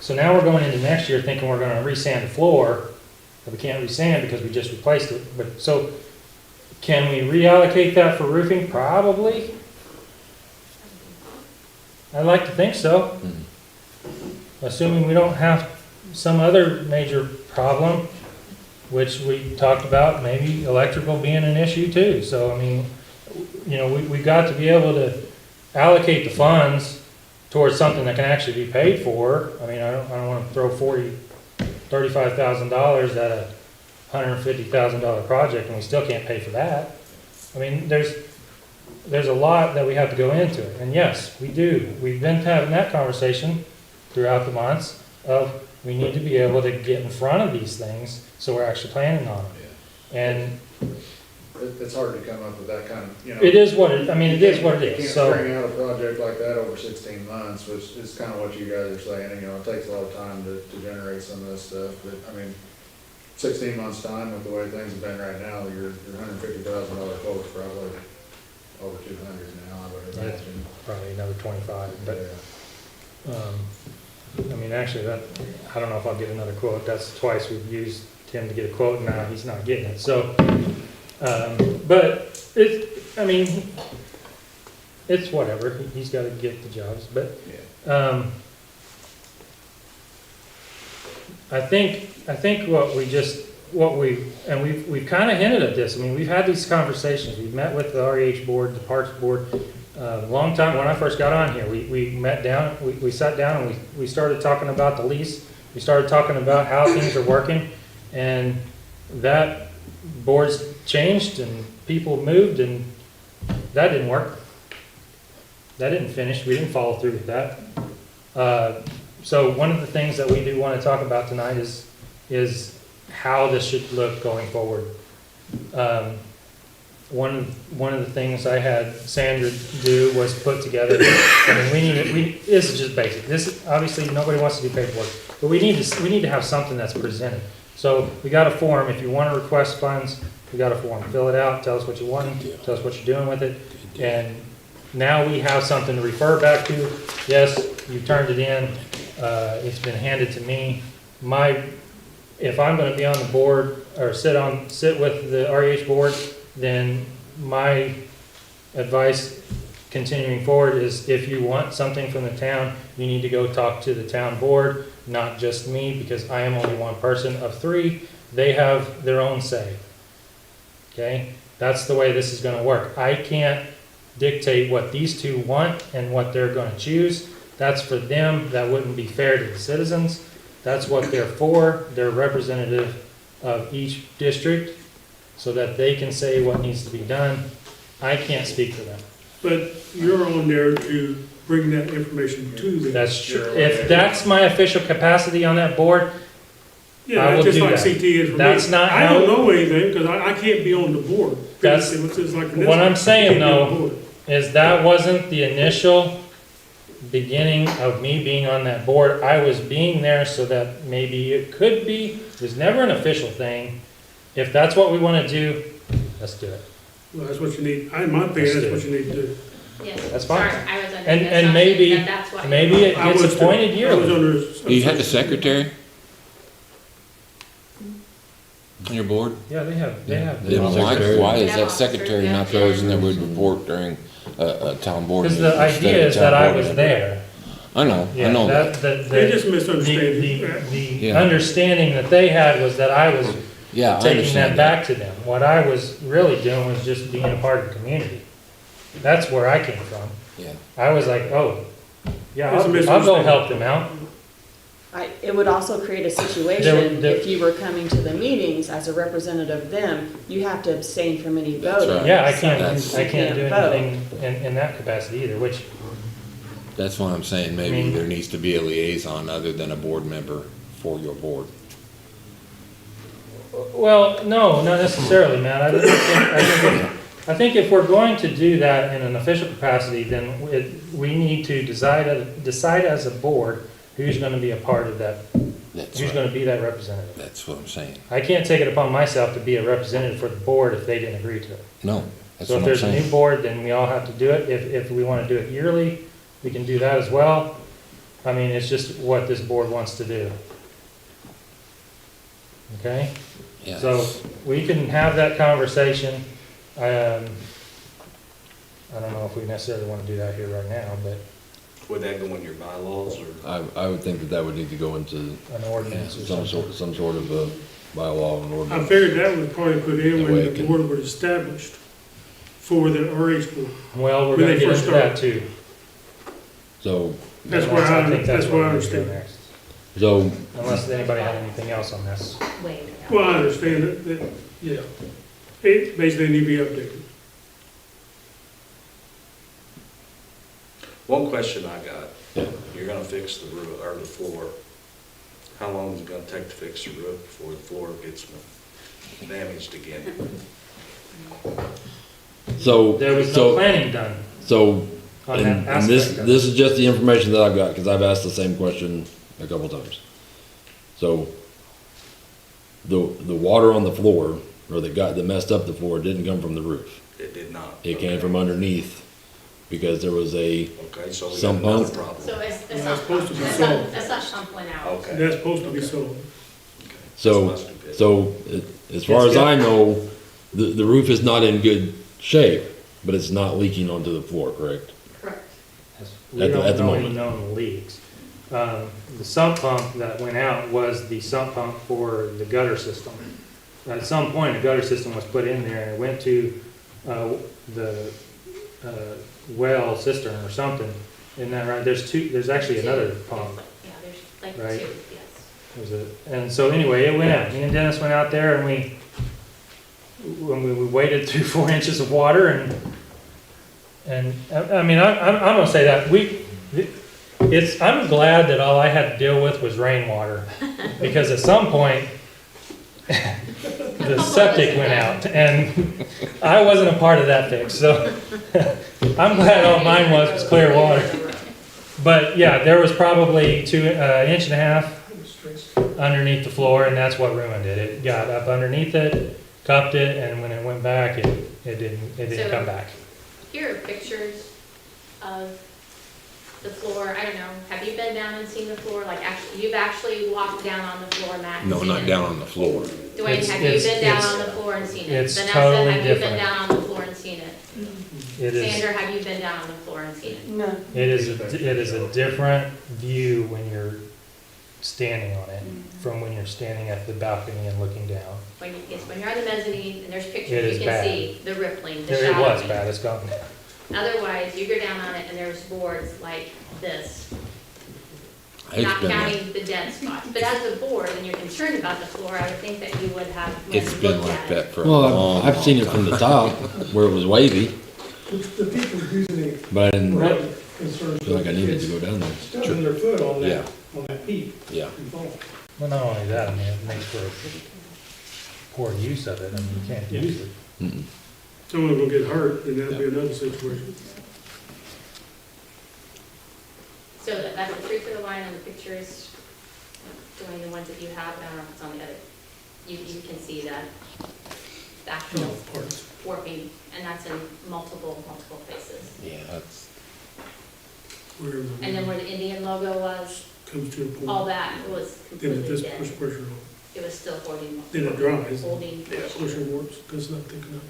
so now we're going into next year thinking we're gonna re-sand the floor, but we can't re-sand because we just replaced it. But, so, can we reallocate that for roofing? Probably. I'd like to think so. Assuming we don't have some other major problem, which we talked about, maybe electrical being an issue too. So, I mean, you know, we've got to be able to allocate the funds towards something that can actually be paid for. I mean, I don't wanna throw $35,000 at a $150,000 project and we still can't pay for that. I mean, there's a lot that we have to go into it. And yes, we do. We've been having that conversation throughout the months of we need to be able to get in front of these things so we're actually planning on them. And It's hard to come up with that kind of, you know. it is what it, I mean, it is what it You is, can't so. bring out a project like that over 16 months, which is kind of what you guys are saying, you know, it takes a lot of time to generate some of this stuff, but, I mean, 16 months' time with the way things have been right now, your $150,000 quote's probably over 200 now, I would imagine. Probably another 25, but, Yeah. I mean, actually, that, I don't know if I'll get another quote. That's twice we've used him to get a quote, and now he's not getting it, so. But I mean, it's whatever. He's gotta get the jobs, but, I think we've kinda hinted at this. I mean, we've had these conversations. We've met with the REH board, the Parks board, a long time, when I first got on here. We met down, we sat down and we started talking about the lease. We started talking about how things are working, and that board's changed and people moved, and that didn't work. That didn't finish. We didn't follow through with that. So one of the things that we do want to talk about tonight is how this should look going forward. One of the things I had Sandra do was put together, I mean, this is just basic. This is, obviously, nobody wants to do paperwork, but we need to have something that's presented. So we got a form. If you want to request funds, we got a form. Fill it out, tell us what you want, tell us what you're doing with it, and now we have something to refer back to. Yes, you turned it in, it's been handed to me. If I'm gonna be on the board, or sit with the REH board, then my advice continuing forward is if you want something from the town, you need to go talk to the town board, not just me, because I am only one person of three. They have their own say. Okay? That's the way this is gonna work. I can't dictate what these two want and what they're gonna choose. That's for them. That wouldn't be fair to the citizens. That's what they're for. They're representative of each district so that they can say what needs to be done. I can't speak for them. But you're on there to bring that information to them. That's true. If that's my official capacity on that board, I Yeah, will that's just do like that. CT is for me. That's not I how- don't know anything, because I can't be on the board. That's- It's just like this, what I'm I saying, can't be on the though, board. is that wasn't the initial beginning of me being on that board. I was being there so that maybe it could be. It was never an official thing. If that's what we want to do, let's do it. Well, that's what you need, in my opinion, Let's that's do what you need to do. Yes, That's fine. sorry, I was under the And assumption maybe- that that's what. maybe it I gets was too. appointed I was yearly. under. Do you have the secretary on your board? Yeah, they have. Yeah. Then why is Yeah. that secretary not the person that would report during a town board Because meeting? the instead idea of is town that I board was member? there. I know Yeah, that. They just misunderstand. The Yeah. understanding that they had was that I was Yeah, I taking understand that back to them. What I was really doing was just being a part of the community. That's where I came from. Yeah. I was like, oh, yeah, It's a I'll go misunderstanding. help them out. It would also create a situation, if you were coming to the meetings as a representative of them, you have to abstain from any That's voting. right. Yeah, I So can't That's- do you can't vote. anything in that capacity either, which, That's what I'm saying, I maybe mean- there needs to be a liaison other than a board member for your board. Well, no, not necessarily, Matt. I think if we're going to do that in an official capacity, then we need to decide as a board who's gonna be a part of that, That's who's right. gonna be that representative. That's what I'm saying. I can't take it upon myself to be a representative for the board if they didn't agree to it. No, that's So what if I'm there's a new saying. board, then we all have to do it. If we wanna do it yearly, we can do that as well. I mean, it's just what this board wants to do. Okay? Yes. So we can have that conversation. I don't know if we necessarily wanna do that here right now, but Would that go in your bylaws or? I would think that would need to go into an ordinance or something. some sort of a bylaw and I ordinance. figured that was probably put in That when way the it can- board was established for the RH board. Well, we're When gonna they get first into that too. So, That's where I think that's that's what where I we're gonna do understand. next. so, Unless anybody had anything else on this. Way. Well, I understand that, yeah. It basically need to be updated. One question I got. Yeah. You're gonna fix the roof, or the floor. How long is it gonna take to fix the roof before the floor gets damaged again? so, There was no so, planning done so, on and, that and this, aspect of it. this is just the information that I've got, cause I've asked the same question a couple times. So, the water on the floor, or that messed up the floor, didn't come from the roof. It did not. It came from underneath, because there was a, Okay, so we got Sump another pump. problem. So it's That's not, supposed to be that's sold. not, that's not pump went out. Okay. That's supposed to be sold. so, That's my stupidity. so, as far as I know, the roof is not in good shape, but it's not leaking onto the floor, correct? Correct. We at the don't know any moment. known leaks. The sump pump that went out was the sump pump for the gutter system. At some point, a gutter system was put in there and it went to, the, well cistern or something. Isn't that right? There's actually another pump. Yeah, there's like Right. two, yes. Was it? And so anyway, it went out. Me and Dennis went out there and we waded through 4 inches of water and I mean, I'm gonna say that I'm glad that all I had to deal with was rainwater. Because at some point, the septic went out and I wasn't a part of that fix, so I'm glad all mine was clear water. But yeah, there was probably 1.5 inches underneath the floor, and that's what ruined it. It got up underneath it, cupped it, and when it went back, it didn't So- come back. Here are pictures of the floor. I don't know, have you been down and seen the floor? Like, actually, you've actually walked down on the floor, Matt? and No, seen not it? down on the floor. Dwayne, It's- have you it's- been down it's- on the floor and seen it? it's Vanessa, totally have you been different. down on the floor and seen it? It is, Sandra, have you been down on the floor and seen it? No. it is a different view when you're standing on it from when you're standing at the balcony and looking down. When you, it's when you're on the mezzanine and there's It pictures, is you can bad. see the rippling, the It was shadowing. bad, it's gone. Otherwise, you go down on it and there's boards like this, It's not been like, counting the dead spots. But as a board, and you're concerned about the floor, I would think that you would have went it's and been looked like at it. that for a Well, long, I've seen it long from the time. top, where it was wavy, The people using it but I didn't were concerned. feel like I needed to go down there. Stubbing their foot on Yeah. that peak Yeah. and fall. Well, not only that, I mean, it makes for poor use of it. I mean, you can't use it. Mm-mm. Someone will get hurt, then that'll be another situation. So that's the truth of the line on the pictures, doing the ones that you have, I don't know if it's on the other. You can see that, the actual Parts. warping, and that's in multiple places. Yeah, that's, Wherever And then where the Indian logo was, comes to a all point, that was then it completely just dead. push pressure on. It was still holding. Then it dries. Holding. Pressure works, because not thick enough.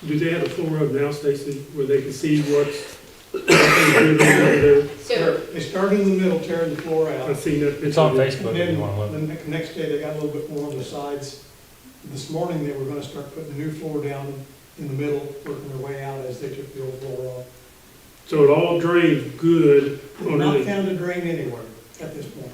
Do they have a floor up now, Stacy, where they can see what's doing over there? So, They started in the middle, tearing the floor out. I've seen that picture. It's on And Facebook if then you wanna look. the next day, they got a little bit more on the sides. This morning, they were gonna start putting the new floor down in the middle, working their way out as they took the old floor off. So it all drains good They've on not it, found a drain anywhere at this point.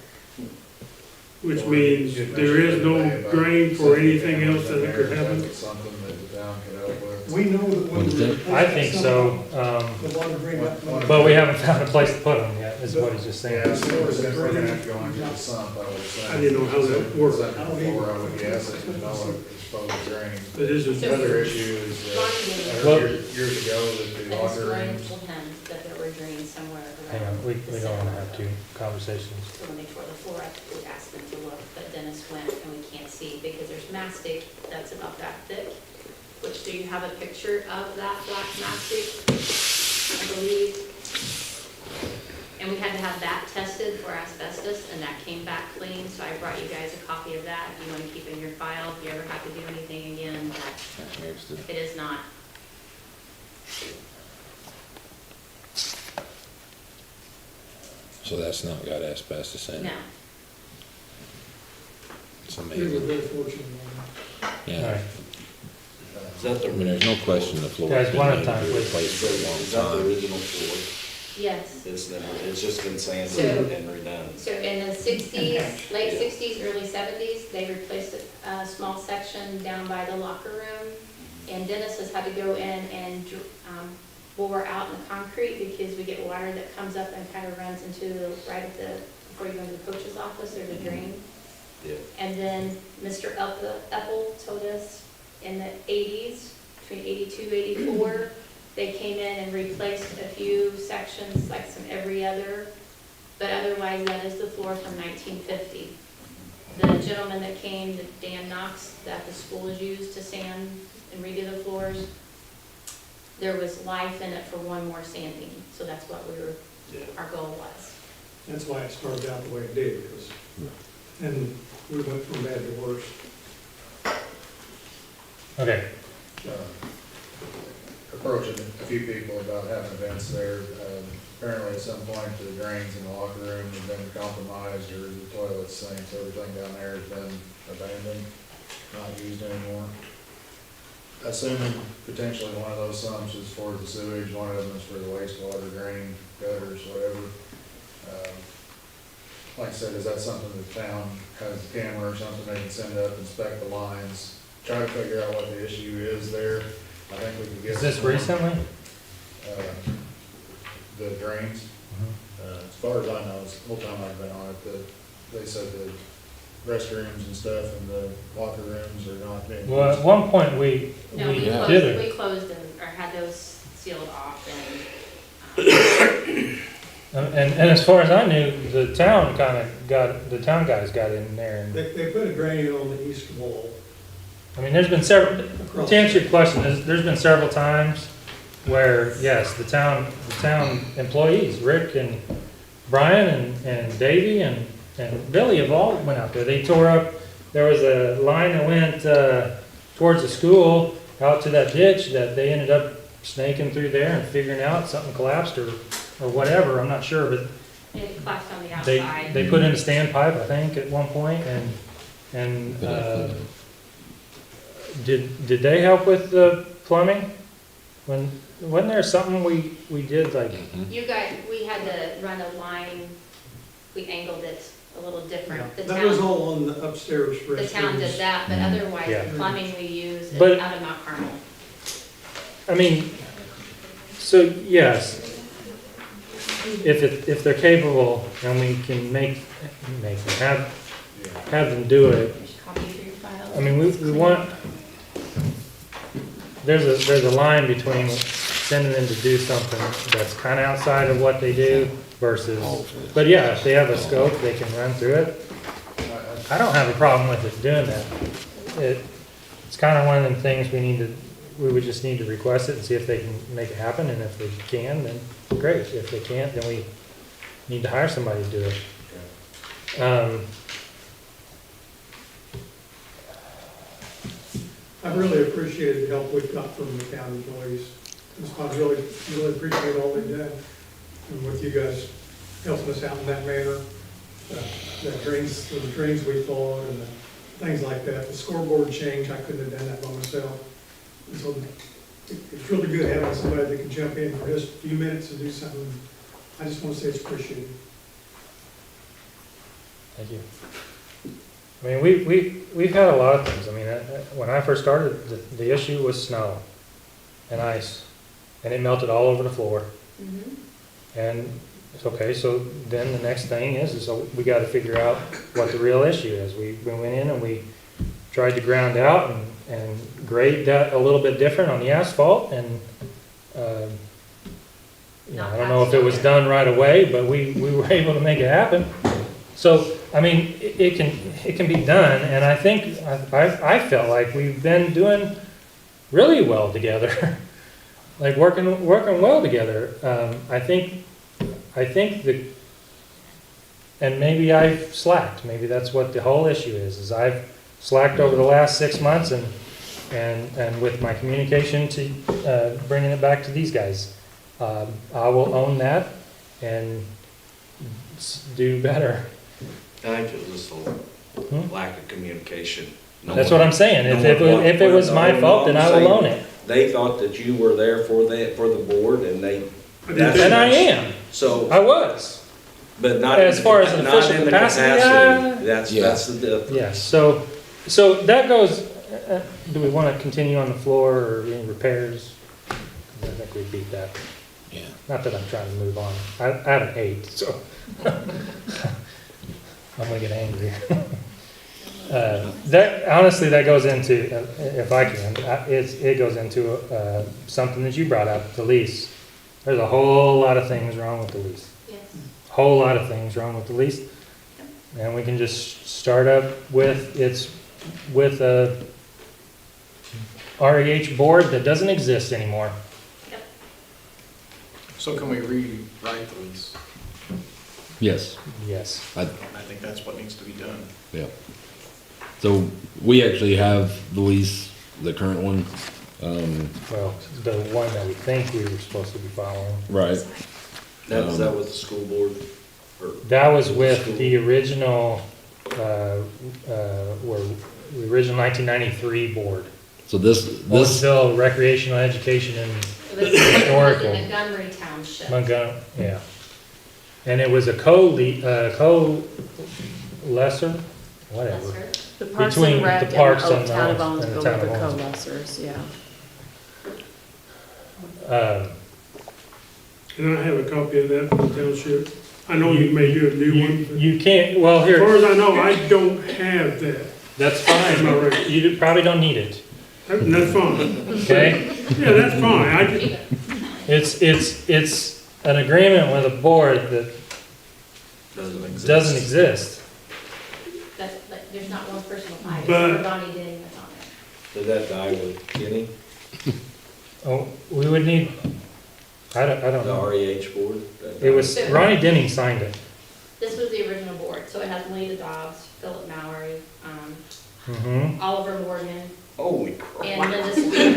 which means there is no drain for anything else that could happen. Something that the town could help with. We know that when What do we you replace I that think sump so, pump, the water drain up. but we haven't found a place to put them yet, is what he's just saying. Yeah, so we're gonna have to go and get the sump, I would say. I didn't know how that worked. Second floor, I would guess, it would know what it's supposed to drain. But this is, Another issue is, I Well- heard years ago that the Dennis locker Williams rooms, told him that there were drains somewhere Hang on, around. we the don't wanna center. have two conversations. So when they tore the floor up, we asked them to look, but Dennis went and we can't see because there's mastic that's about that thick. Which, do you have a picture of that black mastic? I believe. And we had to have that tested for asbestos and that came back clean, so I brought you guys a copy of that. If you wanna keep in your file, if you ever have to do anything again, it is not. So that's not got asbestos in it? No. It's We were amazing. very fortunate on Yeah. Alright, Is that I mean, there's no question the floor's Guys, been one at a needed to time, be please. replaced for a Is long that the time. original floor? Yes. It's never, it's just been sanded So- and redone. So in the sixties, late sixties, early seventies, they replaced a small section down by the locker room. And Dennis has had to go in and bore out in the concrete because we get water that comes up and kind of runs into the, right at the, before you go into the coach's office, there's a drain. Yeah. And then Mr. Eppel told us in the eighties, between 82, 84, they came in and replaced a few sections, like some every other, but otherwise that is the floor from 1950. The gentleman that came, Dan Knox, that the school has used to sand and redo the floors, there was life in it for one more sanding, so that's what our goal was. that. That's why it started out the way it did, because, and we went from bad to worse. okay, approaching a few people about having events there. Apparently at some point the drains in the locker room have been compromised or the toilets, sinks, everything down there has been abandoned, not used anymore. Assuming potentially one of those sumps is for the sewage, one of them is for the wastewater drain, gutters, whatever. Like I said, is that something the town has a camera or something they can send up, inspect the lines, try to figure out what the issue is there? I think we could get. is this some more, recently? The drains, as far as I know, it's the whole time I've been on it, they said the restrooms and stuff and the locker rooms are not being Well, used. at one point, we No, we Yeah. did closed, it. we closed them, or had those sealed off and, And as far as I knew, the town guys got in there and, They put a drain on the east wall. I mean, there's been several, across to answer your question, there's been several times where, yes, the town employees, Rick and Brian and Davey and Billy have all went out there. They tore up, there was a line that went, towards the school, out to that ditch that they ended up snaking through there and figuring out something collapsed or whatever, I'm not sure, but it collapsed on the they, outside. they put in a standpipe, I think, at one point, and, did they help with the plumbing? Wasn't there something we did, like, You guys, we had to run a line, we angled it a little different. The That was town, all on the upstairs restrooms. the town did that, but otherwise, Yeah. the plumbing we use is But- out of Mount Carmel. I mean, so, yes, if they're capable and we can make them, have them do it, Copy for your file. I mean, we want, there's a line between sending them to do something that's kinda outside of what they do versus, but yeah, if they have a scope, they can run through it. I don't have a problem with it doing that. It's kinda one of them things we would just need to request it and see if they can make it happen, and if they can, then great. If they can't, then we need to hire somebody to do it. I really appreciated the help we've got from the county employees. I really appreciate all they've done, and with you guys helping us out in that manner. The drains we followed and the things like that. The scoreboard change, I couldn't have done that by myself. And so it's really good having somebody that can jump in for just a few minutes and do something. I just want to say it's appreciated. Thank you. I mean, we've had a lot of things. I mean, when I first started, the issue was snow. and ice, and it melted all over the floor. And it's okay, so then the next thing is so we gotta figure out what the real issue is. We went in and we tried to ground out and grade that a little bit different on the asphalt, and, you know, I don't know if it was done right away, but we were able to make it happen. So, I mean, it can be done, and I think, I felt like we've been doing really well together. Like working well together. I think that, and maybe I've slacked, maybe that's what the whole issue is I've slacked over the last 6 months and with my communication to, bringing it back to these guys. I will own that and do better. I think it was just a lack of communication. That's what I'm saying. If it was my fault, then I will own it. They thought that you were there for the board, and they. And I am. So. I was. But not. As far as an not official in the capacity, That's the difference. Yes, so that goes, do we wanna continue on the floor or any repairs? I think we beat that. Yeah. Not that I'm trying to move on. I have an 8, so. I'm gonna get angry. That, honestly, that goes into, if I can, it goes into, something that you brought up, the lease. There's a whole lot of things wrong with the lease. Yes. Whole lot of things wrong with the lease. And we can just start up with, with a REH board that doesn't exist anymore. So can we rewrite the lease? Yes. Yes. I think that's what needs to be done. Yeah. So we actually have the lease, the current one. Well, the one that we think we were supposed to be following. Right. That was the school board? Or That was with the original, the original 1993 board. So this, Owensville Recreational Education and It was Historical. in Montgomery Township. Montgomery, yeah. And it was a lesser, whatever. Lesser. The Parks Between and Rec the and Parks the and the Town of Owens- and the Owensville Town were the of Owensville. co-lessors, yeah. And I have a copy of that from the township. I know you may do a new one, but You can't, well, as here, far as I know, I don't have that. that's Am I fine. right? You probably don't need it, And that's fine. okay? Yeah, that's fine. It's an agreement with a board that doesn't exist. There's not one person alive, But- except for Donnie Denning that's on there. Did that die with Kenny, Oh, we would need, I don't the know. REH board? It was, Ronnie Denning signed it. This was the original board, so it has Melita Dobbs, Philip Mallory, Mm-hmm. Oliver Morgan, Holy and crap. Linda Spear.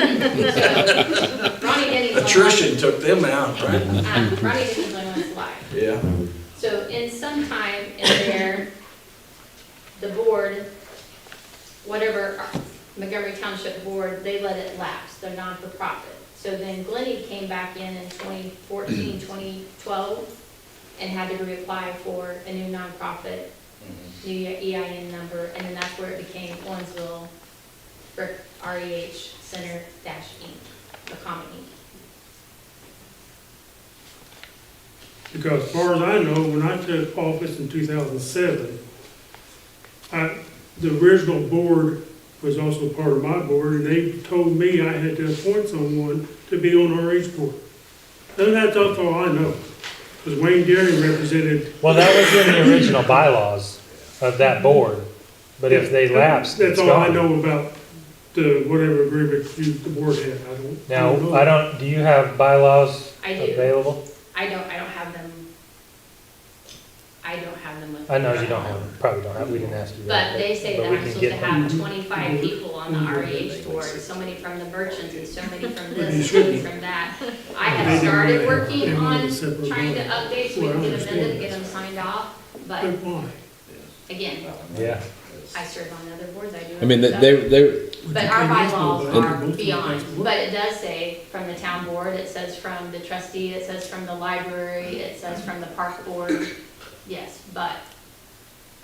So, Ronnie Denning's on. Attrition took them out, right? Ronnie Denning's the only one that's alive. Yeah. So in some time in there, the board, whatever Montgomery Township board, they let it lapse, they're non-for-profit. So then Glennie came back in 2014, 2012, and had to reapply for a new nonprofit, new EIN number, and then that's where it became Owensville REH Center Dash Inc., the common Inc. Because as far as I know, when I took office in 2007, the original board was also part of my board, and they told me I had to appoint someone to be on RH board. And that's all I know, because Wayne Derry represented. Well, that was in the original bylaws of that board, but if they lapsed, That's it's all I gone. know about the whatever agreement the board had. Now, know. do you have bylaws I do. available? I don't have them. I don't have them with me. I know you don't have, probably don't have, we didn't ask you that. But they say but that we I'm can supposed to get have them. 25 people on the REH board, so many from the merchants and so many from But you this, so many shouldn't. from that. I They have didn't started really- working they on wanted a separate trying to board. update so we Well, I can get understand amended, that. get them signed off, but But why? again, Yeah, I serve on other boards, I do. I mean, other they, stuff. But our bylaws And- are beyond, but it does say from the town board, it says from the trustee, it says from the library, it says from the park board, yes, but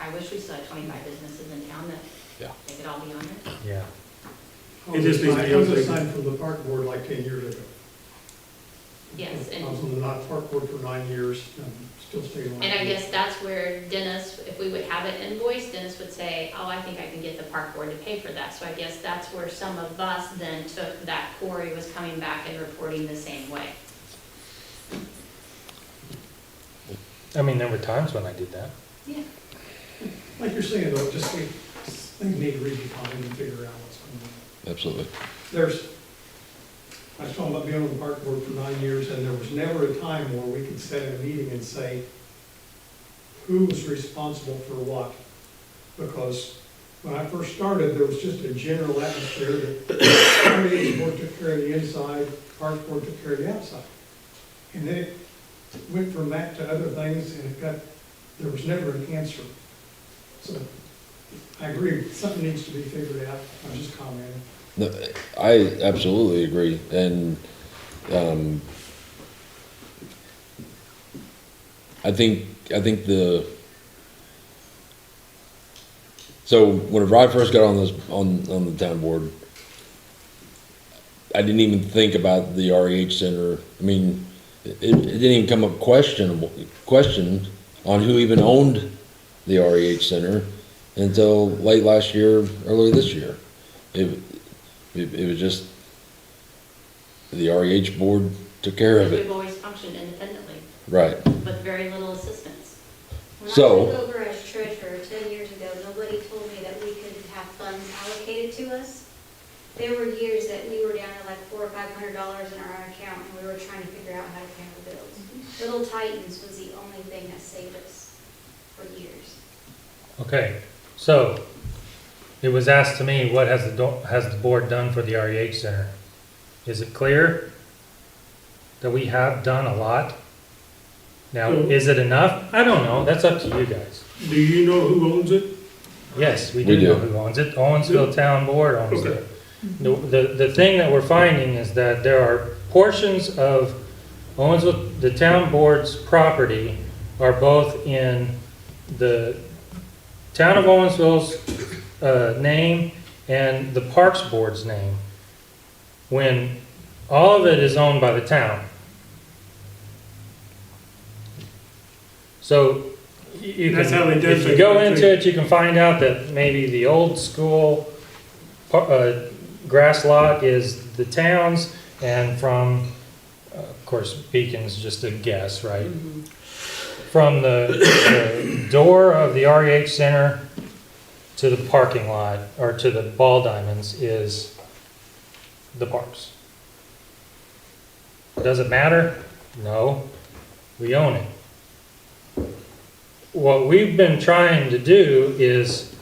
I wish we still had 25 businesses in town that Yeah. they could all be on it. yeah. It just needs to be I was updated. assigned from the park board like 10 years ago. Yes, and, I was on the not park board for 9 years, and still stayed on. and I guess that's where Dennis, if we would have it invoiced, Dennis would say, oh, I think I can get the park board to pay for that. So I guess that's where some of us then took that Corey was coming back and reporting the same way. I mean, there were times when I did that. Like you're saying, though, just things need to redefine and figure out what's going on. Absolutely. I was talking about being on the park board for 9 years, and there was never a time where we could set a meeting and say, who was responsible for what? Because when I first started, there was just a general atmosphere that the REH board took care of the inside, park board took care of the outside. And then it went from that to other things, and there was never an answer. So I agree, something needs to be figured out. I'm just commenting. No, I absolutely agree, and I think so whenever I first got on the town board, I didn't even think about the REH Center. I mean, it didn't even come up question on who even owned the REH Center until late last year, early this year. It was just, the REH board took care of it. We've always functioned independently Right. with very little assistance. When I So- took over as treasurer 10 years ago, nobody told me that we could have funds allocated to us. There were years that we were down to like $400 or $500 in our account, and we were trying to figure out how to pay our bills. Little Titans was the only thing that saved us for years. Okay, so it was asked to me, what has the board done for the REH Center? Is it clear that we have done a lot? Now, is it enough? I don't know. That's up to you guys. Do you know who owns it? Yes, we We do know do. who owns it. Owensville Town Board owns Okay. it. The thing that we're finding is that there are portions of Owensville, the town board's property are both in the Town of Owensville's name and the Parks Board's name, when all of it is owned by the town. So you That's can, how they if you designate go it, into too. it, you can find out that maybe the old school grass lot is the town's, and from, of course, Beacon's just a guess, right? From the door of the REH Center to the parking lot, or to the Ball Diamonds, is the parks. Does it matter? No. We own it. What we've been trying to do is,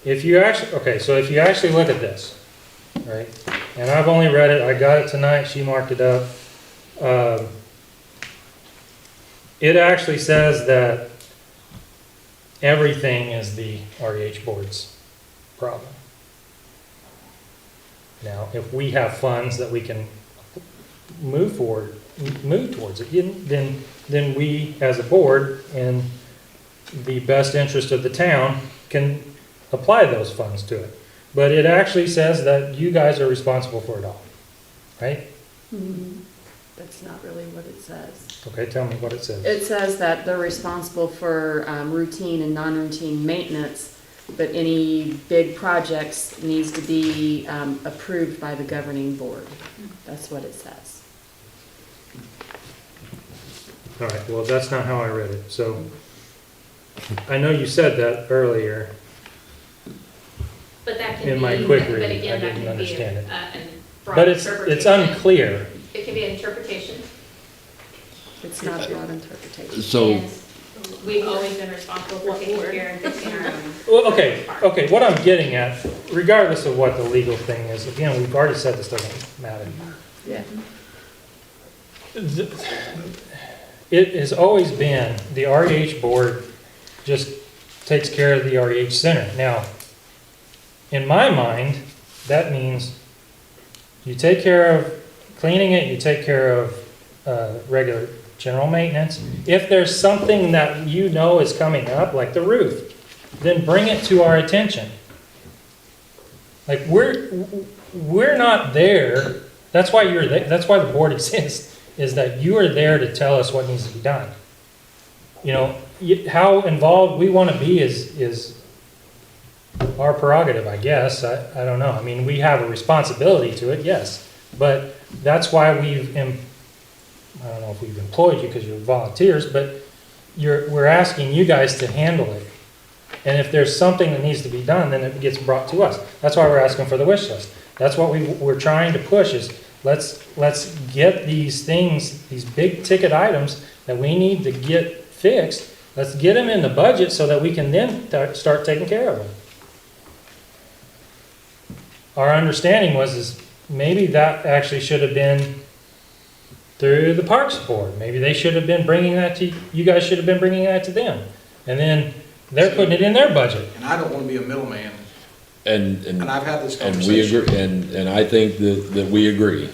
if you actually look at this, right? And I've only read it, I got it tonight, she marked it up. It actually says that everything is the REH board's problem. Now, if we have funds that we can move towards it, then we, as a board, in the best interest of the town, can apply those funds to it. But it actually says that you guys are responsible for it all, right? That's not really what it says. Okay, tell me what it says. It says that they're responsible for routine and non-routine maintenance, but any big projects needs to be approved by the governing board. That's what it says. All right, well, that's not how I read it, so I know you said that earlier. But that can In be, my quick but reading, again, I that didn't can be a understand it. broad But it's interpretation. unclear. It can be an interpretation. It's not a broad interpretation. So, And we've always been responsible for taking care and fixing our own. Well, okay, what I'm getting at, regardless of what the legal thing is, again, we've already said this doesn't matter. Yeah. It has always been, the REH board just takes care of the REH Center. Now, in my mind, that means you take care of cleaning it, you take care of regular general maintenance. If there's something that you know is coming up, like the roof, then bring it to our attention. Like we're not there, that's why you're there, that's why the board exists, is that you are there to tell us what needs to be done. You know, how involved we wanna be is our prerogative, I guess, I don't know, I mean, we have a responsibility to it, yes, but that's why I don't know if we've employed you because you're volunteers, but we're asking you guys to handle it. And if there's something that needs to be done, then it gets brought to us. That's why we're asking for the wish list. That's what we're trying to push is, let's get these things, these big ticket items that we need to get fixed, let's get them in the budget so that we can then start taking care of them. Our understanding is maybe that actually should have been through the Parks Board. Maybe they should have been bringing that to, you guys should have been bringing that to them. And then they're putting it in their budget. And I don't wanna be a middleman, And and I've had this and we conversation. agree, and I think that we agree.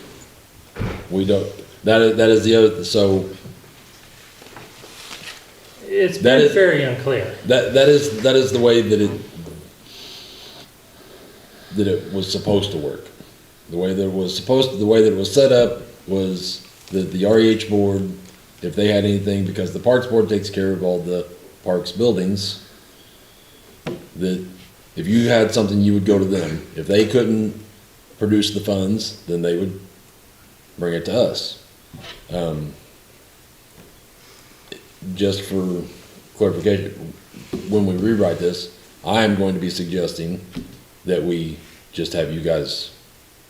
We don't, that is the other, so, It's That been is- very unclear. that is the way that it was supposed to work. The way that it was set up was that the REH board, if they had anything, because the Parks Board takes care of all the parks buildings, that if you had something, you would go to them. If they couldn't produce the funds, then they would bring it to us. Just for clarification, when we rewrite this, I am going to be suggesting that we just have you guys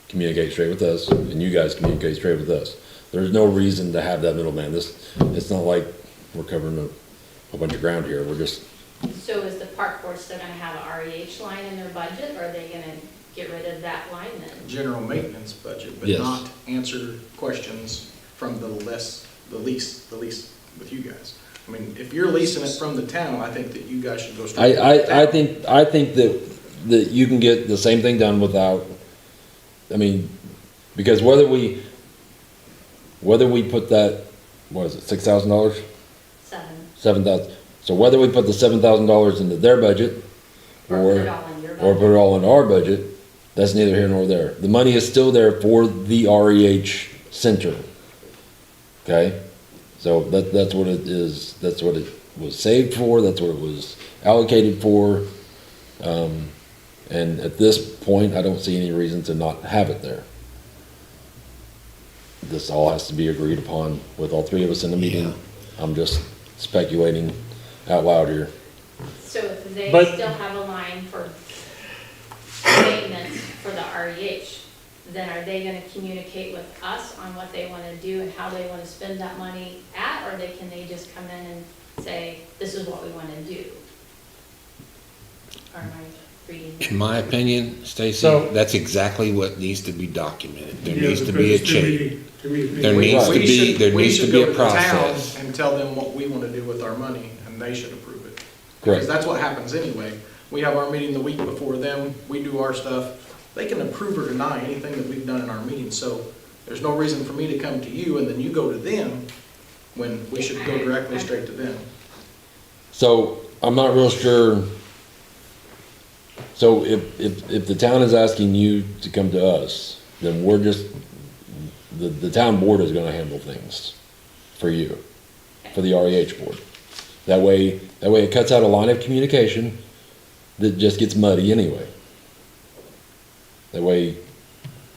communicate straight with us, and you guys communicate straight with us. There's no reason to have that middleman. It's not like we're covering a whole bunch of ground here. We're just, So is the park board still gonna have a REH line in their budget, or are they gonna get rid of that line then? General maintenance budget, but Yes. not answer questions from the lease with you guys. I mean, if you're leasing it from the town, I think that you guys should go straight to the town. I think that you can get the same thing done without, I mean, because whether we put that, what is it, $6,000? 7,000. So whether we put the $7,000 into their budget Or put it all in your or budget? put it all into our budget, that's neither here nor there. The money is still there for the REH center. Okay? So that's what it is, that's what it was saved for, that's what it was allocated for. And at this point, I don't see any reason to not have it there. This all has to be agreed upon with all three of us in the meeting. I'm just speculating out loud here. So if they But- still have a line for maintenance for the REH, then are they gonna communicate with us on what they wanna do and how they wanna spend that money at, or can they just come in and say, this is what we wanna do? Or am I reading? In my opinion, Stacy, So- that's exactly what needs to be documented. There Yeah, needs to because be a it's too change. many- too many things. There needs to We be, should- there we needs to should be go a to the town process. And tell them what we wanna do with our money, and they should approve it. Correct. Because that's what happens anyway. We have our meeting the week before them, we do our stuff. They can approve or deny anything that we've done in our meeting, so there's no reason for me to come to you and then you go to them when we should go directly straight to them. So I'm not real sure. So if the town is asking you to come to us, then we're just, the town board is gonna handle things for you, for the REH board. That way it cuts out a line of communication that just gets muddy anyway. That way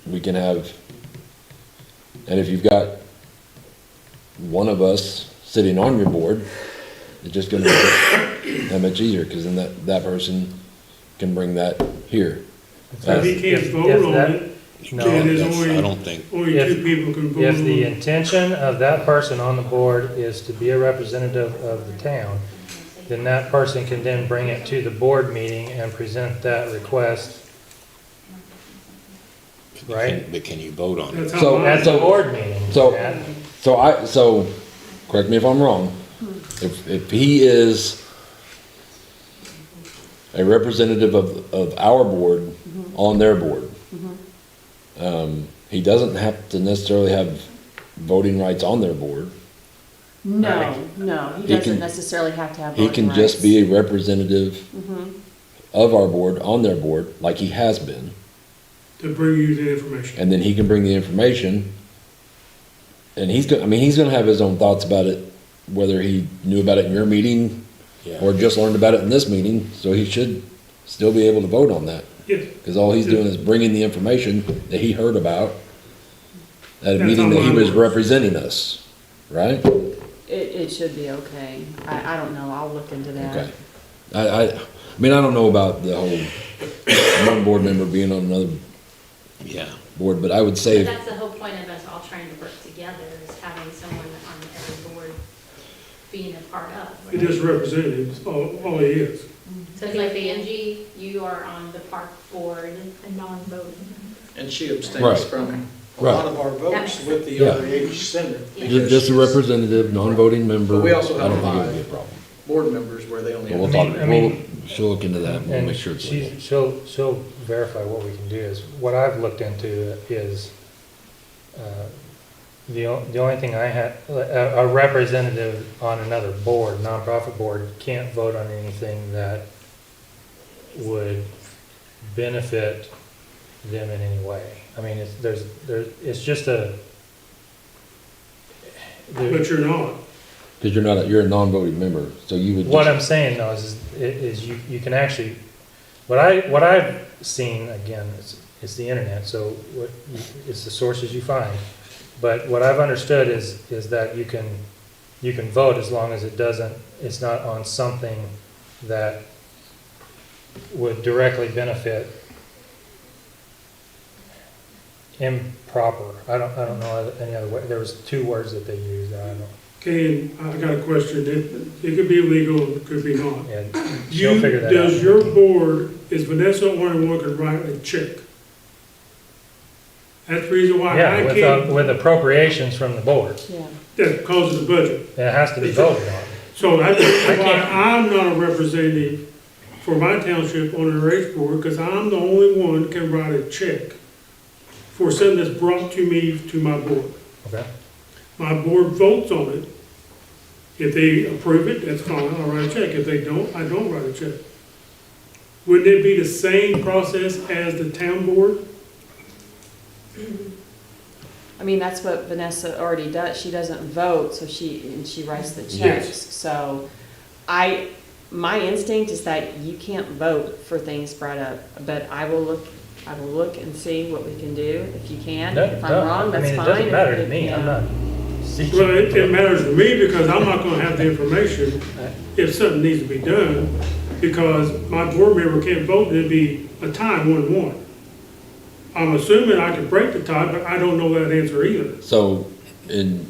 we can have, and if you've got one of us sitting on your board, it's just gonna be that much easier, because then that person can bring that here. If he can't If vote on that- it, No, then there's That's- I only, don't think, only If- two people can vote if on the it. intention of that person on the board is to be a representative of the town, then that person can then bring it to the board meeting and present that request, right? but can you vote on it? That's how So- mine- At the board meeting. So- Matt. So correct me if I'm wrong, if he is a representative of our board on their board, he doesn't have to necessarily have voting rights on their board. No, he He doesn't can- necessarily have to have He voting can just rights. be a representative Mhm. of our board, on their board, like he has been. to bring you the information. and then he can bring the information. And he's gonna have his own thoughts about it, whether he knew about it in your meeting or just learned about it in this meeting, so he should still be able to vote on that. Yes, Cause all he's doing is bringing the information that he heard about at a That's meeting how that he mine was works. representing us, right? It should be okay. I don't know, I'll look into that. Okay. I mean, I don't know about the whole one board member being on another board, but I would say, But that's the whole point of us all trying to work together, is having someone on every board being a part of. it right? is representatives, all he is. So it's like Angie, you are on the park board. And she abstains Right. from a Right. lot of our votes with the Yeah. REH Center. Yeah. because just a she's representative, non-voting member, But we also I have don't think it would five. be a problem. Board members where they only But have. we'll I talk, mean- she'll look into that, we'll And make sure it's legal. she'll verify what we can do is, what I've looked into is, the only thing I had, a representative on another board, nonprofit board, can't vote on anything that would benefit them in any way. I mean, it's just a. But you're not. Cause you're a non-voting member, so you would What just, I'm saying though is you can actually, what I've seen, again, it's the internet, so it's the sources you find. But what I've understood is that you can vote as long as it's not on something that would directly benefit improper. I don't know any other way. There was 2 words that they used, I don't know. Okay, and I got a question, it could be legal, it could be not. And she'll You, figure that out. does your board, is Vanessa the only one can write a check? That's the reason why I Yeah, can't, with appropriations from the board. Yeah. that causes the budget. It has to be voted on. So that's why can't- I'm not a representative for my township on the REH board, because I'm the only one that can write a check for something that's brought to me, to my board. Okay. My board votes on it. If they approve it, that's fine, I'll write a check. If they don't, I don't write a check. Wouldn't it be the same process as the town board? I mean, that's what Vanessa already does. She doesn't vote, so she writes the Yes. checks. So my instinct is that you can't vote for things brought up, but I will look and see what we can do. If you can, if I'm wrong, that's fine. It doesn't matter to If- me, I'm yeah. not seeking. Well, it matters to me because I'm not gonna have the information if something needs to be done, because my board member can't vote, and it'd be a tie, 1-1. I'm assuming I could break the tie, but I don't know that answer either. so in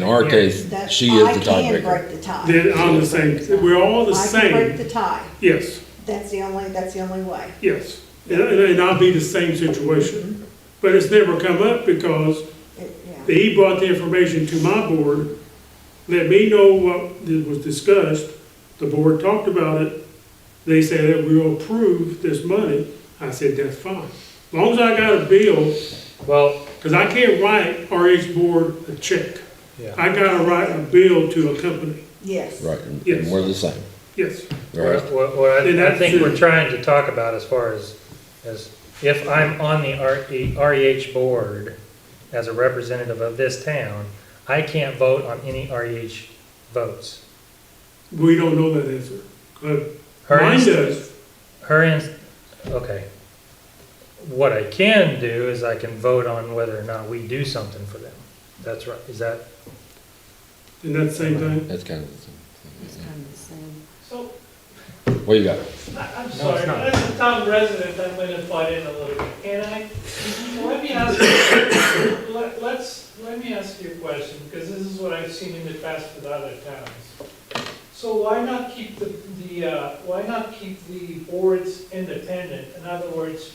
our case, That she is the I can tiebreaker. break the tie. Then I'm the same, we're all the I can break same, the tie. yes, That's the only way. yes. And I'll be the same situation. But it's never come up because Yeah. he brought the information to my board, let me know what was discussed, the board talked about it, they said that we will approve this money, I said, that's fine. As long as I got a bill, Well, because I can't write RH board a check. yeah. I gotta write a bill to a company, Yes. Right, and Yes. we're the same, yes. right? What And I that's think it. we're trying to talk about as far as if I'm on the REH board as a representative of this town, I can't vote on any REH votes. We don't know that answer. Her Mine inst- does, okay. What I can do is I can vote on whether or not we do something for them. That's right, is that? and that's the same thing. That's kind of the same. It's kind of the same. So, What you got? I'm No, sorry, it's not. as a town resident, I'm gonna butt in a little bit, can I? Let me ask you, let me ask you a question, because this is what I've seen in the past with other towns. So why not keep why not keep the boards independent? In other words,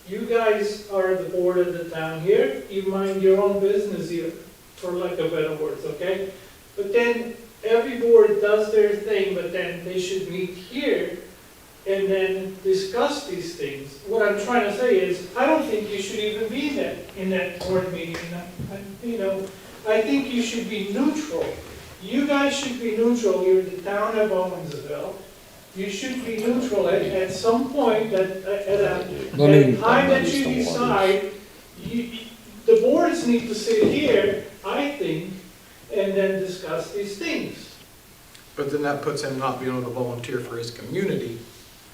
you guys are the board of the town here, you mind your own business here, for lack of better words, okay? But then every board does their thing, but then they should meet here and then discuss these things. What I'm trying to say is, I don't think you should even be in that board meeting. I think you should be neutral. You guys should be neutral. You're the town of Owensville. you should be neutral at some point, at a I mean, time that you decide, the boards need to sit here, I think, and then discuss these things. But then that puts him not being able to volunteer for his community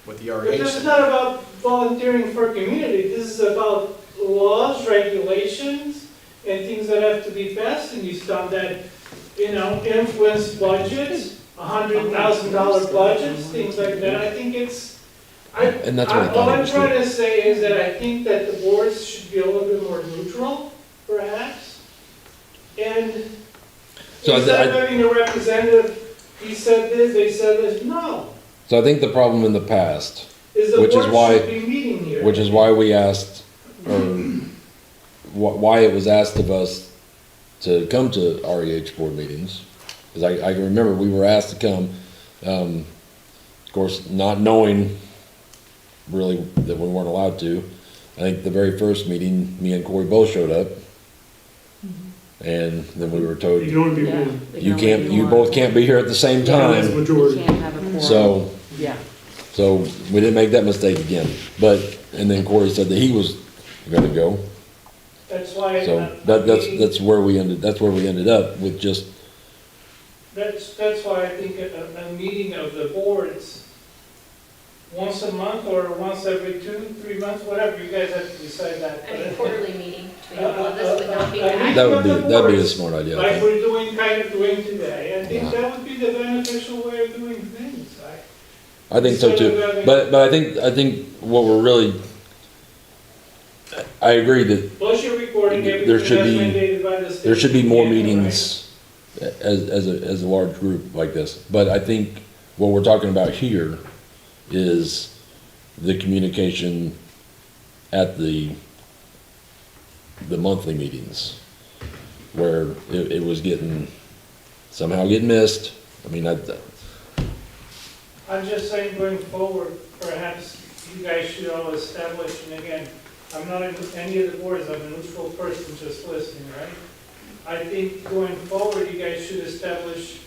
with the But REH. this is not about volunteering for community, this is about laws, regulations, and things that have to be passed in these towns that, influence budgets, $100,000 budgets, things like that. I think it's, And that's what I all thought it I'm was. trying to say is that I think that the boards should be a little bit more neutral, perhaps. And So instead of having a representative, he said this, they said this, no. So I think the problem in the past, Is the Which is board why- should be meeting here. which is why we asked, or why it was asked of us to come to REH board meetings, because I can remember we were asked to come, of course, not knowing really that we weren't allowed to. I think the very first meeting, me and Corey both showed up, and then we were told, You can only be Yeah, one. they you can only can't, be you one. both can't be here at the same That's time. the majority. You can't have a quorum. So, Yeah, so we didn't make that mistake again. But, and then Corey said that he was gonna go. That's why. So that's where we ended up with just, That's why I think a meeting of the boards, once a month or once every 2-3 months, whatever, you guys have to decide that. I mean, quarterly meeting between all of us would not be bad. that'd be a smart idea, I Like think. we're kind of doing today, I think that would be the beneficial way of doing things. I think so too. But I think what we're really, I agree that Plus you're recording There everything should that's be- mandated by the state. there should be more Yeah, right. meetings as a large group like this. But I think what we're talking about here is the communication at the monthly meetings, where it was somehow getting missed. I mean, I'm just saying, going forward, perhaps you guys should all establish, and again, I'm not in any of the boards, I'm a neutral person just listening, right? I think going forward, you guys should establish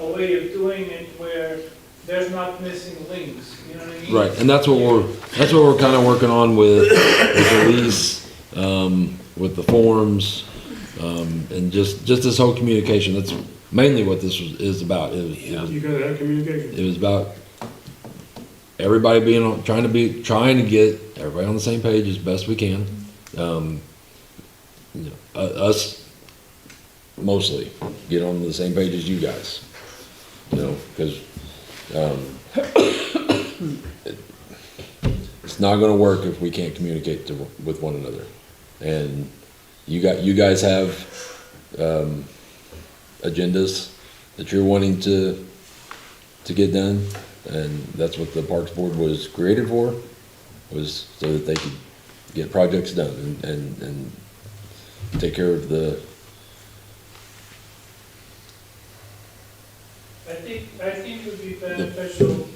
a way of doing it where there's not missing links, you know what I mean? right, and that's what we're kind of working on with the lease, with the forms, and just this whole communication. That's mainly what this is about. You gotta have communication. It was about everybody trying to get everybody on the same page as best we can. Us mostly get on the same page as you guys, because it's not going to work if we can't communicate with one another. And you guys have agendas that you're wanting to get done, and that's what the Parks Board was created for, was so that they could get projects done and take care of the. I think it would be beneficial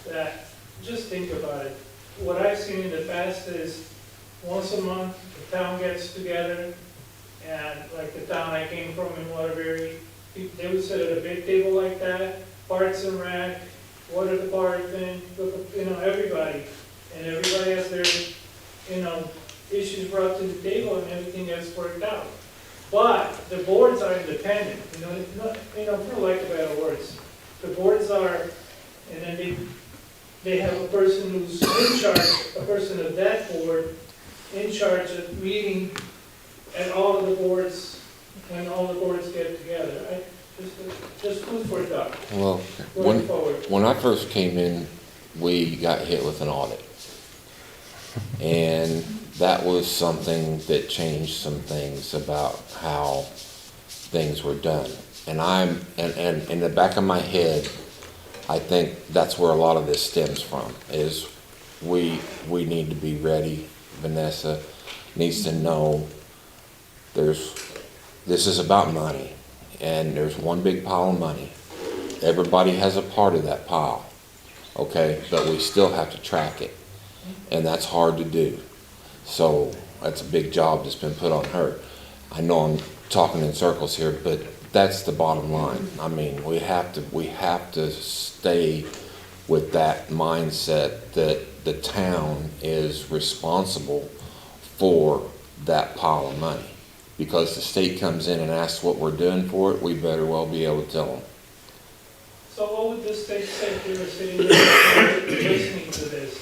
that, just think about it. What I've seen in the past is, once a month, the town gets together, and like the town I came from in Waterbury, they would sit at a big table like that, Parks and Rec, Water Department, everybody. And everybody has their, issues brought to the table and everything gets worked out. But the boards are independent, for lack of better words. The boards are, and then they have a person who's in charge, a person of that board, in charge of meeting at all of the boards, when all the boards get together. Just food for thought, Well, going forward. when I first came in, we got hit with an audit. And that was something that changed some things about how things were done. And and in the back of my head, I think that's where a lot of this stems from, is we need to be ready. Vanessa needs to know this is about money, and there's one big pile of money. Everybody has a part of that pile, okay? But we still have to track it, and that's hard to do. So that's a big job that's been put on her. I know I'm talking in circles here, but that's the bottom line. I mean, we have to stay with that mindset that the town is responsible for that pile of money. Because the state comes in and asks what we're doing for it, we better well be able to tell them. So what would the state say if they were sitting there listening to this?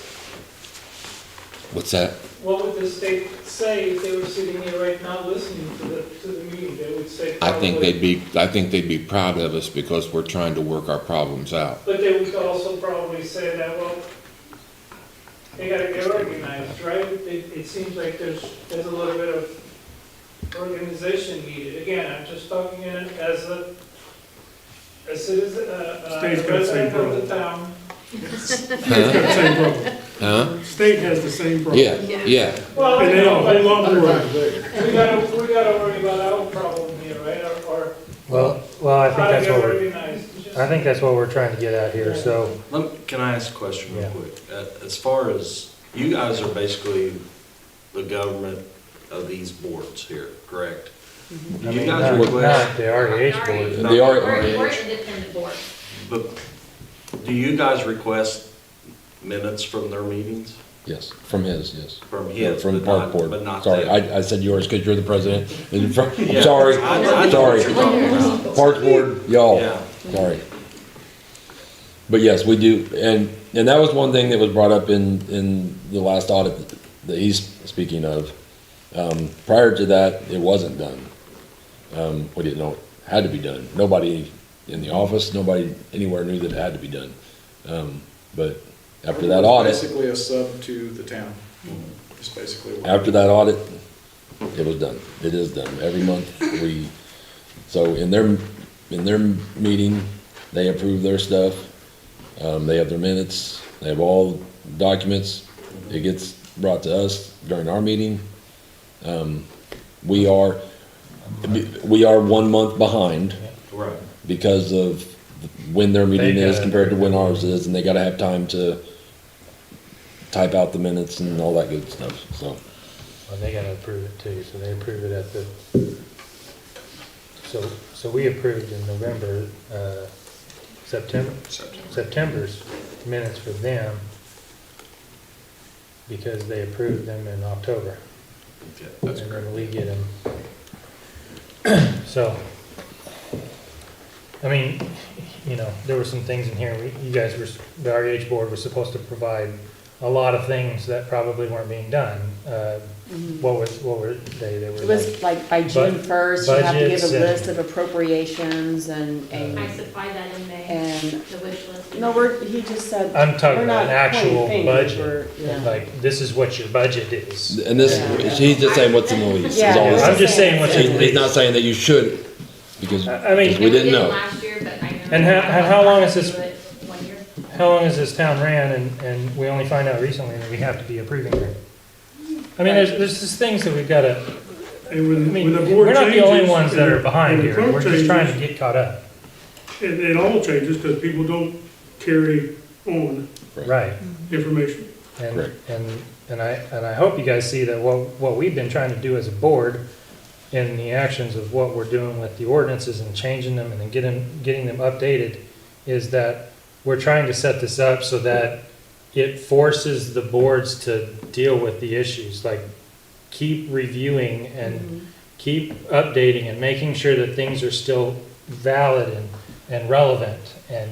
What's that? What would the state say if they were sitting here right now listening to the meeting? They would say I think probably- they'd be proud of us because we're trying to work our problems out. But they would also probably say that, well, they gotta get organized, right? It seems like there's a little bit of organization needed. Again, I'm just talking in as a citizen, State's got the same resident of the town. State's got the same problem. Huh? State has the same problem. Yeah. Well, And I they know, have a whole but lot more out there. we gotta worry about our problem here, right? Or Well, I how think to that's get what we're, organized. I think that's what we're trying to get at here, so. Can I ask a question real Yeah. quick? As far as, you guys are basically the government of these boards here, correct? I You mean, guys not request, the REH board. They are, We're independent board. but do you guys request minutes from their meetings? Yes, from his, yes. From his, From the but park not, board. but not Sorry, them? I said yours because you're the president. And from- I'm Yeah. sorry, I know sorry. what you're talking about. Park board, y'all, Yeah. sorry. But yes, we do, and that was one thing that was brought up in the last audit that he's speaking of. Prior to that, it wasn't done. We didn't know it had to be done. Nobody in the office, nobody anywhere knew that it had to be done. But after that audit, Basically a sub to the town. It's basically what. after that audit, it was done. It is done. Every month, so in their meeting, they approve their stuff. They have their minutes, they have all documents. It gets brought to us during our meeting. We are 1 month behind Right. because of when their meeting They is gotta- compared to when ours is, and they gotta have time to type out the minutes and all that good stuff, so. Well, they gotta approve it too, so they approve it at the, so we approved in November, September's minutes for them because they approved them in October. Okay, that's And great. then we get them. So, I mean, you know, there were some things in here, you guys were, the REH board was supposed to provide a lot of things that probably weren't being done. What were they? They It were was like, like by June first, you have to give budgets a and- list of appropriations and, I supplied that in May, and, the wish list. no, he just said, I'm talking we're about not an actual pointing fingers, budget. yeah. Like, this is what your budget is. And this, Yeah. he's just saying what's in the lease. is Yeah, all he's it's I'm saying. just saying what's in the He's lease. not saying that you should, because I mean, we didn't did know. last year, but I know. And how long is this- Do it 1 year. how long has this town ran and we only find out recently that we have to be approving it? I mean, there's just things that we've gotta, And I when mean, the board we're not the changes only ones that are and- behind and the here. We're clerk just trying to changes, get caught up. it all changes because people don't carry on Right. information. And, Correct. and I hope you guys see that what we've been trying to do as a board in the actions of what we're doing with the ordinances and changing them and then getting them updated is that we're trying to set this up so that it forces the boards to deal with the issues, like keep reviewing and keep updating and making sure that things are still valid and relevant and,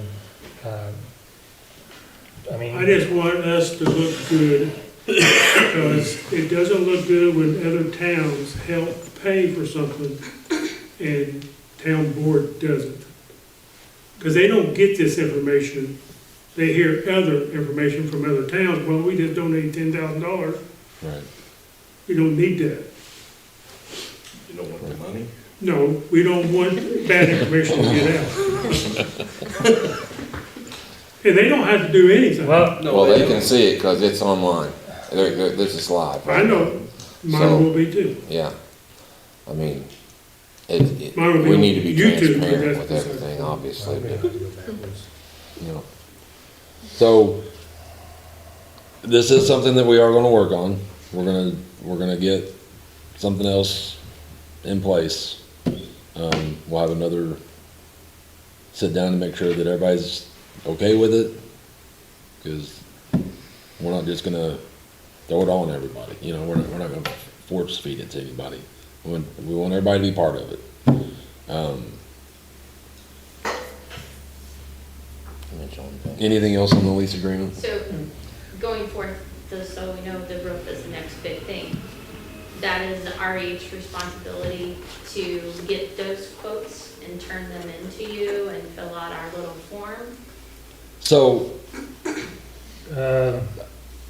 I mean. I just want us to look good because it doesn't look good when other towns help pay for something and town board doesn't. Because they don't get this information. They hear other information from other towns. Well, we just donated $10,000. Right. We don't need that. You don't want the money? No, we don't want bad information to get out. And they don't have to do anything. Well, they can see it because it's online. This is live. I know, mine will be too. Yeah. I mean, Mine will be we on need to be YouTube, but transparent that's with beside the everything, point. obviously, but, you know. So, this is something that we are gonna work on. We're gonna get something else in place. We'll have another sit down to make sure that everybody's okay with it. because we're not just gonna throw it on everybody, you know, we're not gonna force feed it to anybody. We want everybody to be part of it. Anything else on the lease agreement? So, going forth, so we know the roof is the next big thing, that is the REH responsibility to get those quotes and turn them into you and fill out our little form? So,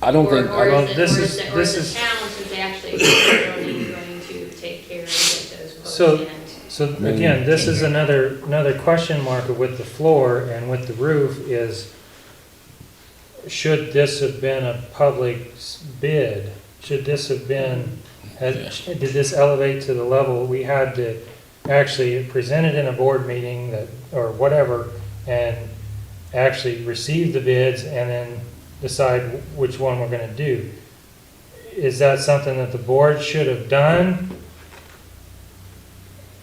I don't think, Or well, is it, this or is- is it, or this is is- the town, since they actually are going to take care and get those quotes So- and? So again, this is another question mark with the floor and with the roof is, should this have been a public bid? Should this have been, did this elevate to the level we had to actually present it in a board meeting that, or whatever, and actually receive the bids and then decide which one we're gonna do? Is that something that the board should have done?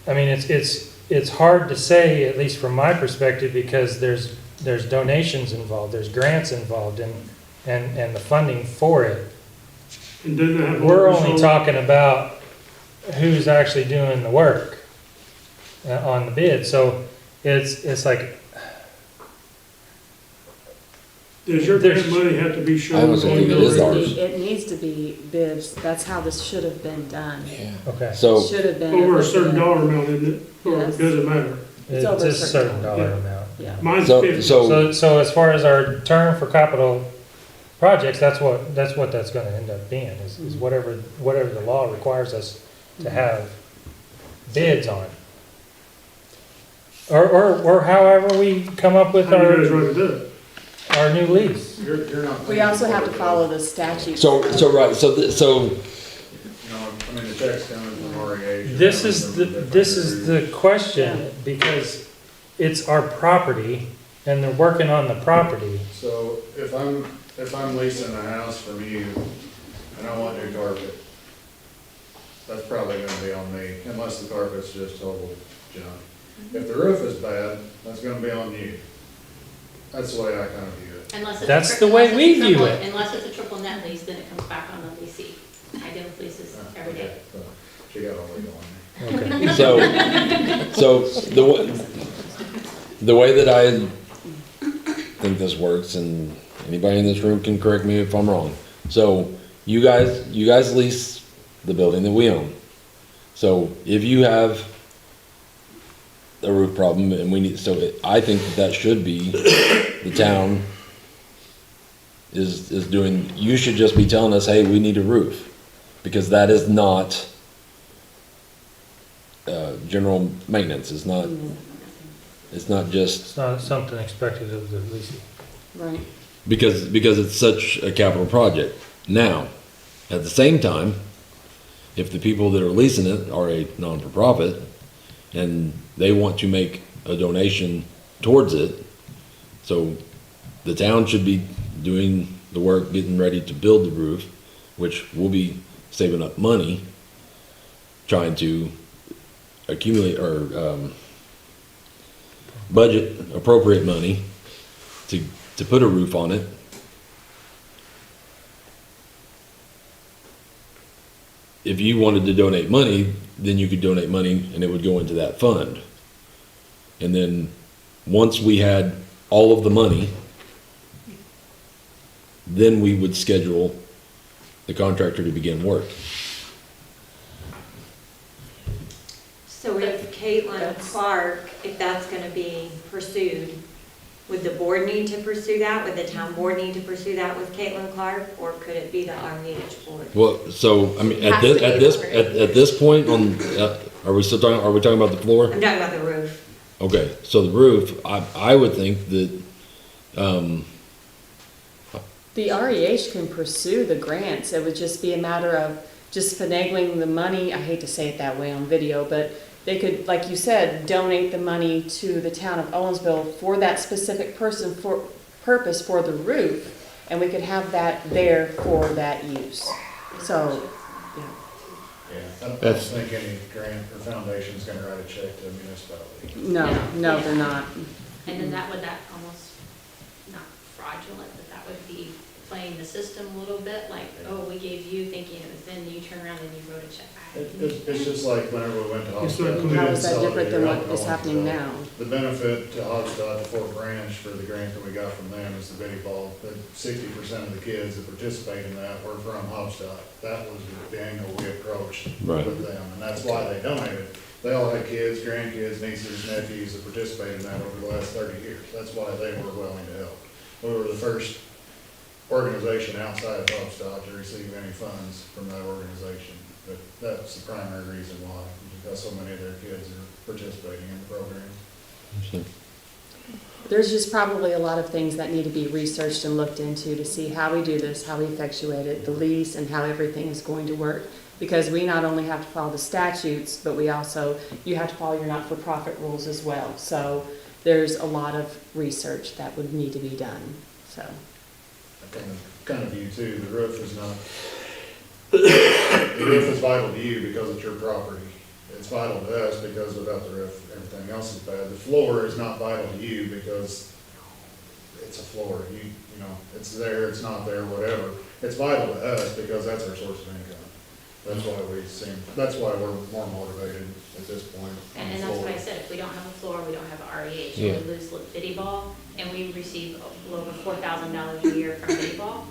I mean, it's hard to say, at least from my perspective, because there's donations involved, there's grants involved, and the funding for it. And doesn't that have? We're also- only talking about who's actually doing the work on the bid, so it's like, Does your there's- grant money have to be shown? I honestly on think it the is rate? ours. It needs to be bids, that's how this should have been done. okay, so, Should have been. Over a bid. certain dollar amount, isn't it? Or Yes. does it matter? It's it's over a certain dollar Yeah. amount. Yeah. Mine's So- 50. So as far as our term for capital projects, that's what that's gonna end up being, is whatever the law requires us to have bids on. Or however we come up with How you guys our want to do it? new lease. You're not. We also have to follow the statute. so right, so You know, I mean, the check's coming from REH. This is the question, because it's our property and they're working on the property. So if I'm leasing a house from you and I want new carpet, that's probably gonna be on me, unless the carpet's just total junk. If the roof is bad, that's gonna be on you. That's the way I kinda view it. Unless it's a That's tri- the way unless we it's a view triple- it. Unless it's a triple net lease, then it comes back on the leasee. I deal with leases every day. So, she got all legal on me. Okay. so the way that I think this works, and anybody in this room can correct me if I'm wrong. So you guys lease the building that we own. So if you have a roof problem and we need, I think that should be the town is doing, you should just be telling us, hey, we need a roof. Because that is not general maintenance, it's not just, It's not something expected of the leasing. Right. because it's such a capital project. Now, at the same time, if the people that are leasing it are a non-for-profit and they want to make a donation towards it, so the town should be doing the work, getting ready to build the roof, which will be saving up money, trying to accumulate or budget appropriate money to put a roof on it. If you wanted to donate money, then you could donate money and it would go into that fund. And then once we had all of the money, then we would schedule the contractor to begin work. So if Caitlin Clark, if that's gonna be pursued, would the board need to pursue that? Would the town board need to pursue that with Caitlin Clark, or could it be the REH board? Well, so, I mean, Has to be at this point on, are we talking about the floor? I'm talking about the roof. Okay, so the roof, I would think that, The REH can pursue the grants, it would just be a matter of just finagling the money, I hate to say it that way on video, but they could, like you said, donate the money to the town of Owensville for that specific purpose for the roof, and we could have that there for that use. So, Yeah, I don't think any grant or foundation's gonna write a check to a municipality. no, they're not. And then that almost, not fraudulent, but that would be playing the system a little bit, like, oh, we gave you thinking it was then, you turn around and you wrote a check. It's just like whenever we went to It's Hofstad. like- we How didn't is that sell it different here, than I what don't is know happening if now? The benefit to Hofstad, to Fort Branch, for the grant that we got from them is the bitty ball. That 60% of the kids that participate in that were from Hofstad. That was the angle we approached Right. with them, and that's why they donated. They all had kids, grandkids, nieces, nephews that participated in that over the last 30 years. That's why they were willing to help. We were the first organization outside of Hofstad to receive any funds from that organization. But that's the primary reason why, because so many of their kids are participating in the program. There's just probably a lot of things that need to be researched and looked into to see how we do this, how we effectuate it, the lease, and how everything is going to work. Because we not only have to follow the statutes, but we also, you have to follow your not-for-profit rules as well. So there's a lot of research that would need to be done, so. I kind of view too, the roof is not, the roof is vital to you because it's your property. It's vital to us because without the roof, everything else is bad. The floor is not vital to you because it's a floor. You know, it's there, it's not there, whatever. It's vital to us because that's our source of income. That's why we're more motivated at this point. on And the that's what floor. I said, if we don't have a floor, we don't have a REH, Yeah. we lose bitty ball, and we receive a little over $4,000 a year from bitty ball.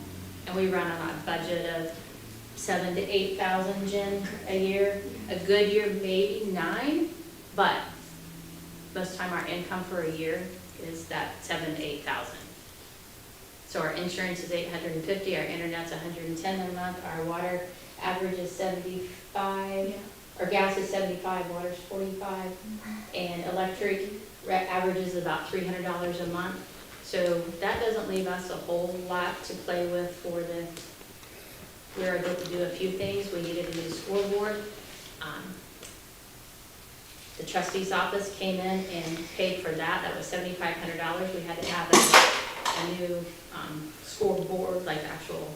And we run on a budget of 7,000 to 8,000, Jen, a year. A good year, maybe 9, but most of the time our income for a year is that 7,000 to 8,000. So our insurance is $850, our internet's $110 a month, our water average is 75, or gas is 75, water's 45, and electric averages about $300 a month. So that doesn't leave us a whole lot to play with for we were able to do a few things. We needed a new scoreboard. The trustee's office came in and paid for that. That was $7,500. We had to have a new scoreboard, like actual,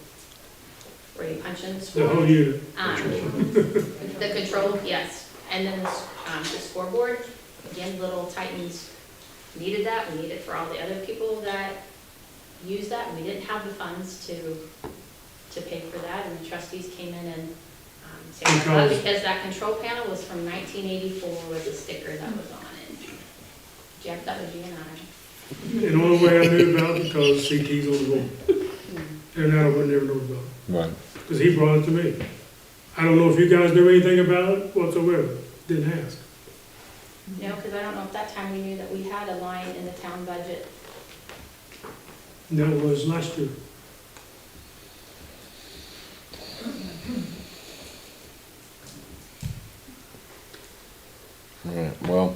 where you punch in the score. The whole unit. The control, yes. And then the scoreboard, again, Little Titans needed that. We need it for all the other people that use that. We didn't have the funds to pay for that, and the trustees came in and saved us because that control panel was from 1984 with a sticker that was on it. Jeff, that was you and I. And the only way I knew about it because CT's on the board. And I would never know about it, Right. because he brought it to me. I don't know if you guys knew anything about it whatsoever, didn't ask. No, because I don't know if that time we knew that we had a line in the town budget. And that was last year. All right, well,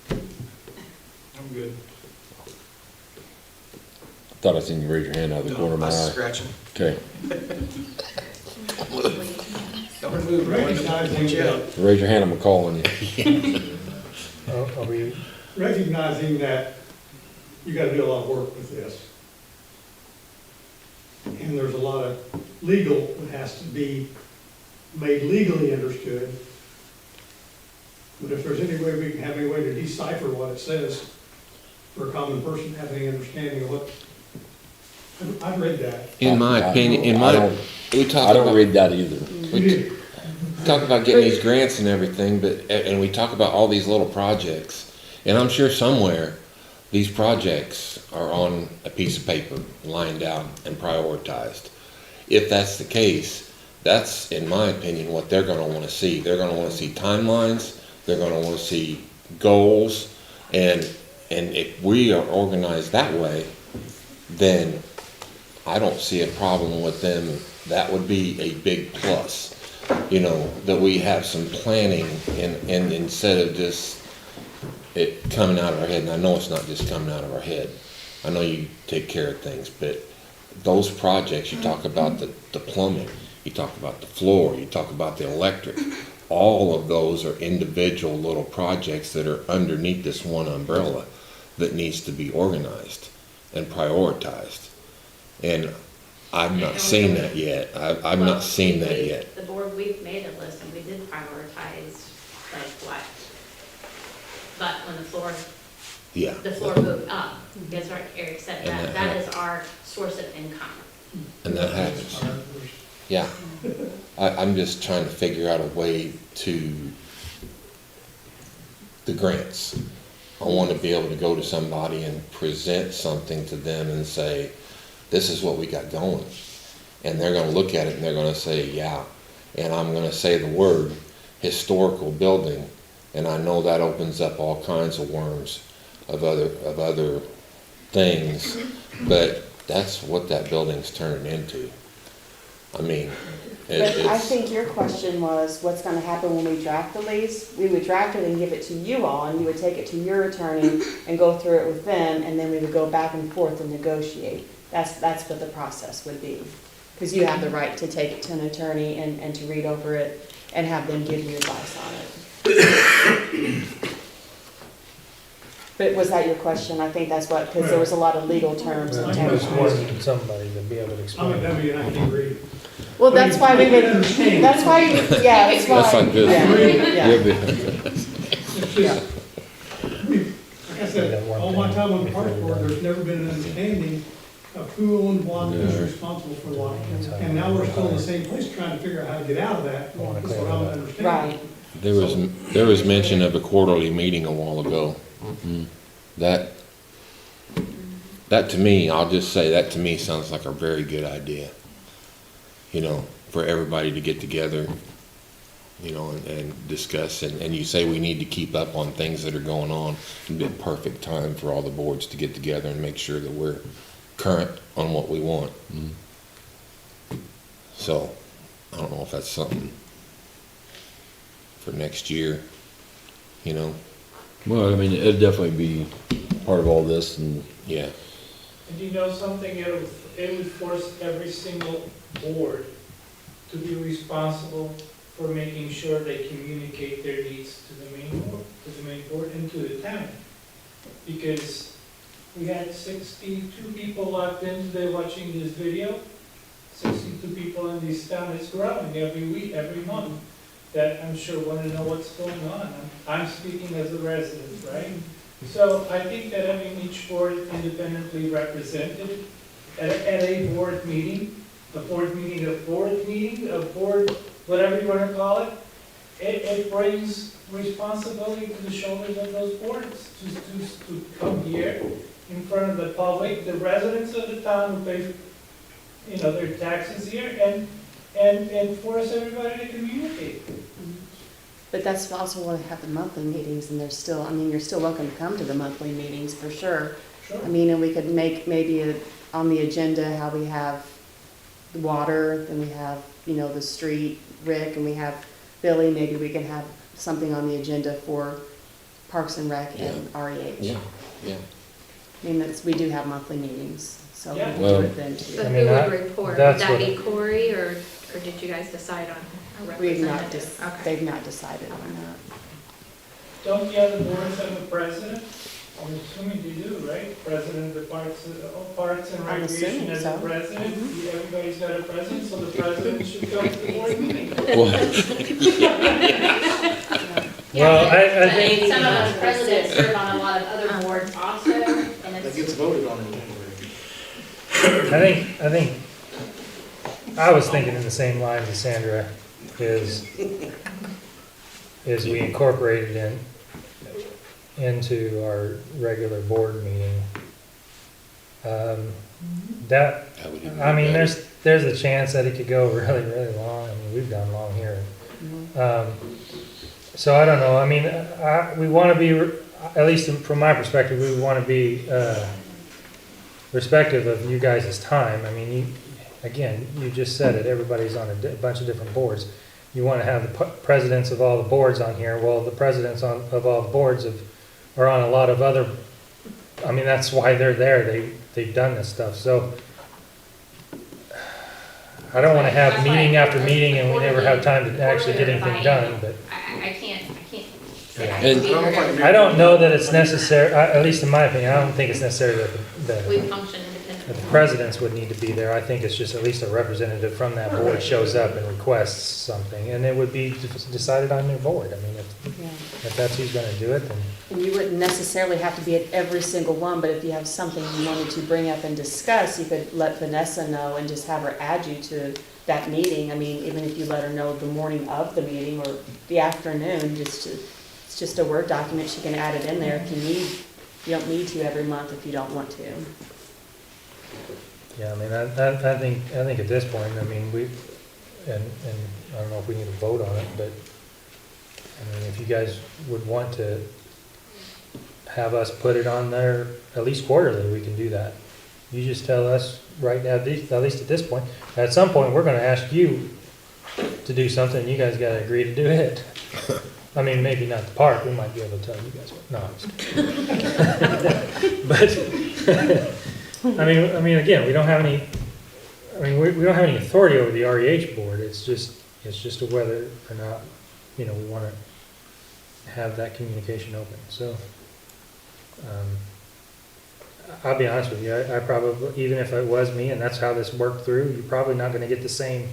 I'm good. thought I seen you raise your hand out of the corner of my I was eye. scratching. Okay, Don't move, raise your hand, I'm calling you. Are we, Recognizing that you gotta do a lot of work with this. And there's a lot of legal that has to be made legally understood. But if there's any way we can have any way to decipher what it says for a common person to have any understanding of what, I've read that. In my opinion, we talk I don't about, read that either. we talk about getting these grants and everything, but, and we talk about all these little projects. And I'm sure somewhere, these projects are on a piece of paper, lined out and prioritized. If that's the case, that's, in my opinion, what they're gonna wanna see. They're gonna wanna see timelines, they're gonna wanna see goals, and if we are organized that way, then I don't see a problem with them. That would be a big plus, you know, that we have some planning and instead of just it coming out of our head. And I know it's not just coming out of our head. I know you take care of things, but those projects, you talk about the plumbing, you talk about the floor, you talk about the electric, all of those are individual little projects that are underneath this one umbrella that needs to be organized and prioritized. And I've not seen that yet. I've not seen that yet. The board, we've made a list and we did prioritize like what? But when the floor Yeah. the floor moved up, that's what Eric said, And that is our source of income. And that happens. Yeah. I'm just trying to figure out a way to the grants. I want to be able to go to somebody and present something to them and say, this is what we got going. And they're going to look at it and they're going to say, yeah. And I'm going to say the word historical building. And I know that opens up all kinds of worms of other things. But that's what that building's turning into. I mean, But I think your question was, what's gonna happen when we draft the lease? We would draft it and give it to you all, and you would take it to your attorney and go through it with them, and then we would go back and forth and negotiate. That's what the process would be. Because you have the right to take it to an attorney and to read over it and have them give you advice on it. But was that your question? I think that's what, because there was a lot of legal terms and I terms. just wanted somebody to be able to I'm explain. a dummy and I can't read. Well, that's why we would, that's why, yeah, that's why. That's not good. Yeah. You'll be- It's just, like I said, all my time on the park board, there's never been an understanding of who owned what, who's responsible for what. And now we're still in the same place trying to figure out how to get out of that, that's what I'm understanding. Right. There was mention of a quarterly meeting a while ago. That to me, I'll just say, that to me sounds like a very good idea. You know, for everybody to get together, you know, and discuss, and you say we need to keep up on things that are going on. It'd be a perfect time for all the boards to get together and make sure that we're current on what we want. So, I don't know if that's something for next year, you know? Well, I mean, it'd definitely be part of all this, and Yeah. And you know something, it would force every single board to be responsible for making sure they communicate their needs to the main board and to the town. Because we had 62 people logged in today watching this video, 62 people in this town. It's growing every week, every month, that I'm sure want to know what's going on. I'm speaking as a resident, right? So I think that having each board independently represented at a board meeting, a board, whatever you want to call it, it brings responsibility to the shoulders of those boards to come here in front of the public, the residents of the town who pay, you know, their taxes here, and force everybody to communicate. But that's also why we have the monthly meetings, and there's still, I mean, you're still welcome to come to the monthly meetings for sure. Sure. I mean, and we could make maybe on the agenda how we have the water, then we have, you know, the street, Rick, and we have Billy. Maybe we can have something on the agenda for Parks and Rec and REH. Yeah. I mean, we do have monthly meetings, so we Yeah. can Well- do it then too. But I mean, who that- would report? Would that's that what- be Corey, or did you guys decide on a We've not, representative? Okay. they've not decided on that. Don't the other boards have a president? I'm assuming you do, right? President of the Parks and I'm Recreation assuming as a so. president. Everybody's got a president, so the president should go to the board meeting. Well, I But think, some of us presidents serve on a lot of other boards also, and That it's, gets voted on in January. I think, I was thinking in the same lines as Sandra, is we incorporated into our regular board meeting. That, That would even I be mean, better. there's a chance that it could go really, really long. I mean, we've gone long here. So I don't know, I mean, we want to be, at least from my perspective, we want to be respectful of you guys' time. I mean, you just said it, everybody's on a bunch of different boards. You want to have the presidents of all the boards on here. Well, the presidents of all the boards are on a lot of other, I mean, that's why they're there. They've done this stuff, so I don't want to have meeting after meeting and we never have time to actually get anything done, but. I can't say I And- can be here. I don't know that it's necessary, at least in my opinion, I don't think it's necessary that We function independently that the presidents would need to be there. I think it's just at least a representative from that board shows up and requests something, and it would be decided on their board. I mean, Yeah. if that's who's gonna do it, then, And you wouldn't necessarily have to be at every single one, but if you have something you wanted to bring up and discuss, you could let Vanessa know and just have her add you to that meeting. I mean, even if you let her know the morning of the meeting or the afternoon, it's just a Word document, she can add it in there if you need. You don't need to every month if you don't want to. yeah, I mean, I think at this point, I mean, and I don't know if we need to vote on it, but, I mean, if you guys would want to have us put it on there at least quarterly, we can do that. You just tell us right now, at least at this point, at some point, we're gonna ask you to do something, and you guys gotta agree to do it. I mean, maybe not the park, we might be able to tell you guys what, no, I'm just kidding. But, I mean, again, we don't have any, we don't have any authority over the REH board, it's just a whether or not, we wanna have that communication open, so. I'll be honest with you, I probably, even if it was me and that's how this worked through, you're probably not gonna get the same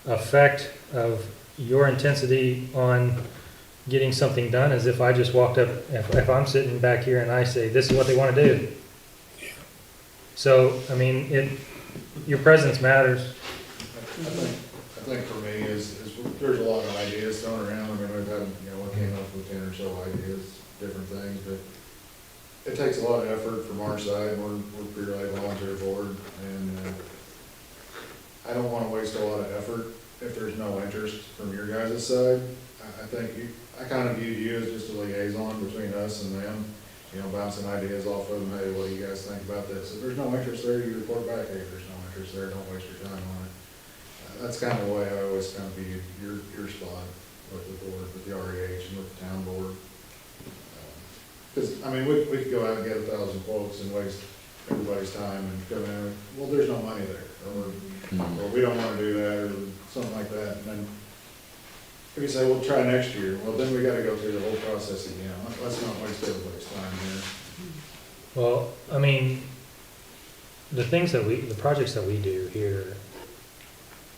effect of your intensity on getting something done as if I just walked up, if I'm sitting back here and I say, this is what they wanna do. So, I mean, your presence matters. I think for me is there's a lot of ideas thrown around. I mean, we've had, we came up with 10 or so ideas, different things, but it takes a lot of effort from our side. We're purely a volunteer board, and I don't wanna waste a lot of effort if there's no interest from your guys' side. I think I kind of view you as just a liaison between us and them, bouncing ideas off of them. Hey, what do you guys think about this? If there's no interest there, you report back. Hey, if there's no interest there, don't waste your time on it. That's kind of the way I always kind of view your spot with the board, with the REH and with the town board. Because, I mean, we could go out and get 1,000 quotes and waste everybody's time and come in, well, there's no money there, or we don't want to do that, or something like that. And then if you say, well, try next year, well, then we got to go through the whole process again. Let's not waste everybody's time here. Well, I mean, the projects that we do here,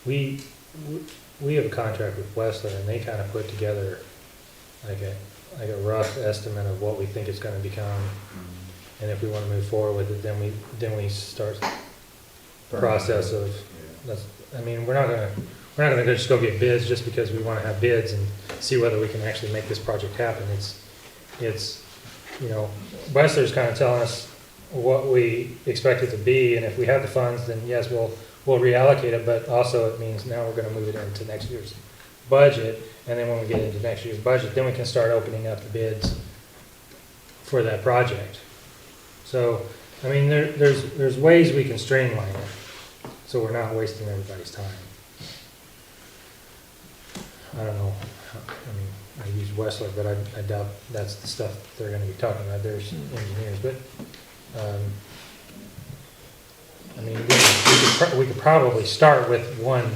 we have a contract with Westler, and they kind of put together like a rough estimate of what we think it's gonna become. And if we wanna move forward with it, then we start the process of, we're not gonna just go get bids just because we wanna have bids and see whether we can actually make this project happen. It's Westler's kind of telling us what we expect it to be, and if we have the funds, then yes, we'll reallocate it, but also it means now we're gonna move it into next year's budget, and then when we get into next year's budget, then we can start opening up the bids for that project. So, I mean, there's ways we can streamline it, so we're not wasting everybody's time. I don't know, I mean, I use Westler, but I doubt that's the stuff they're gonna be talking about. There's engineers, but, I mean, we could probably start with one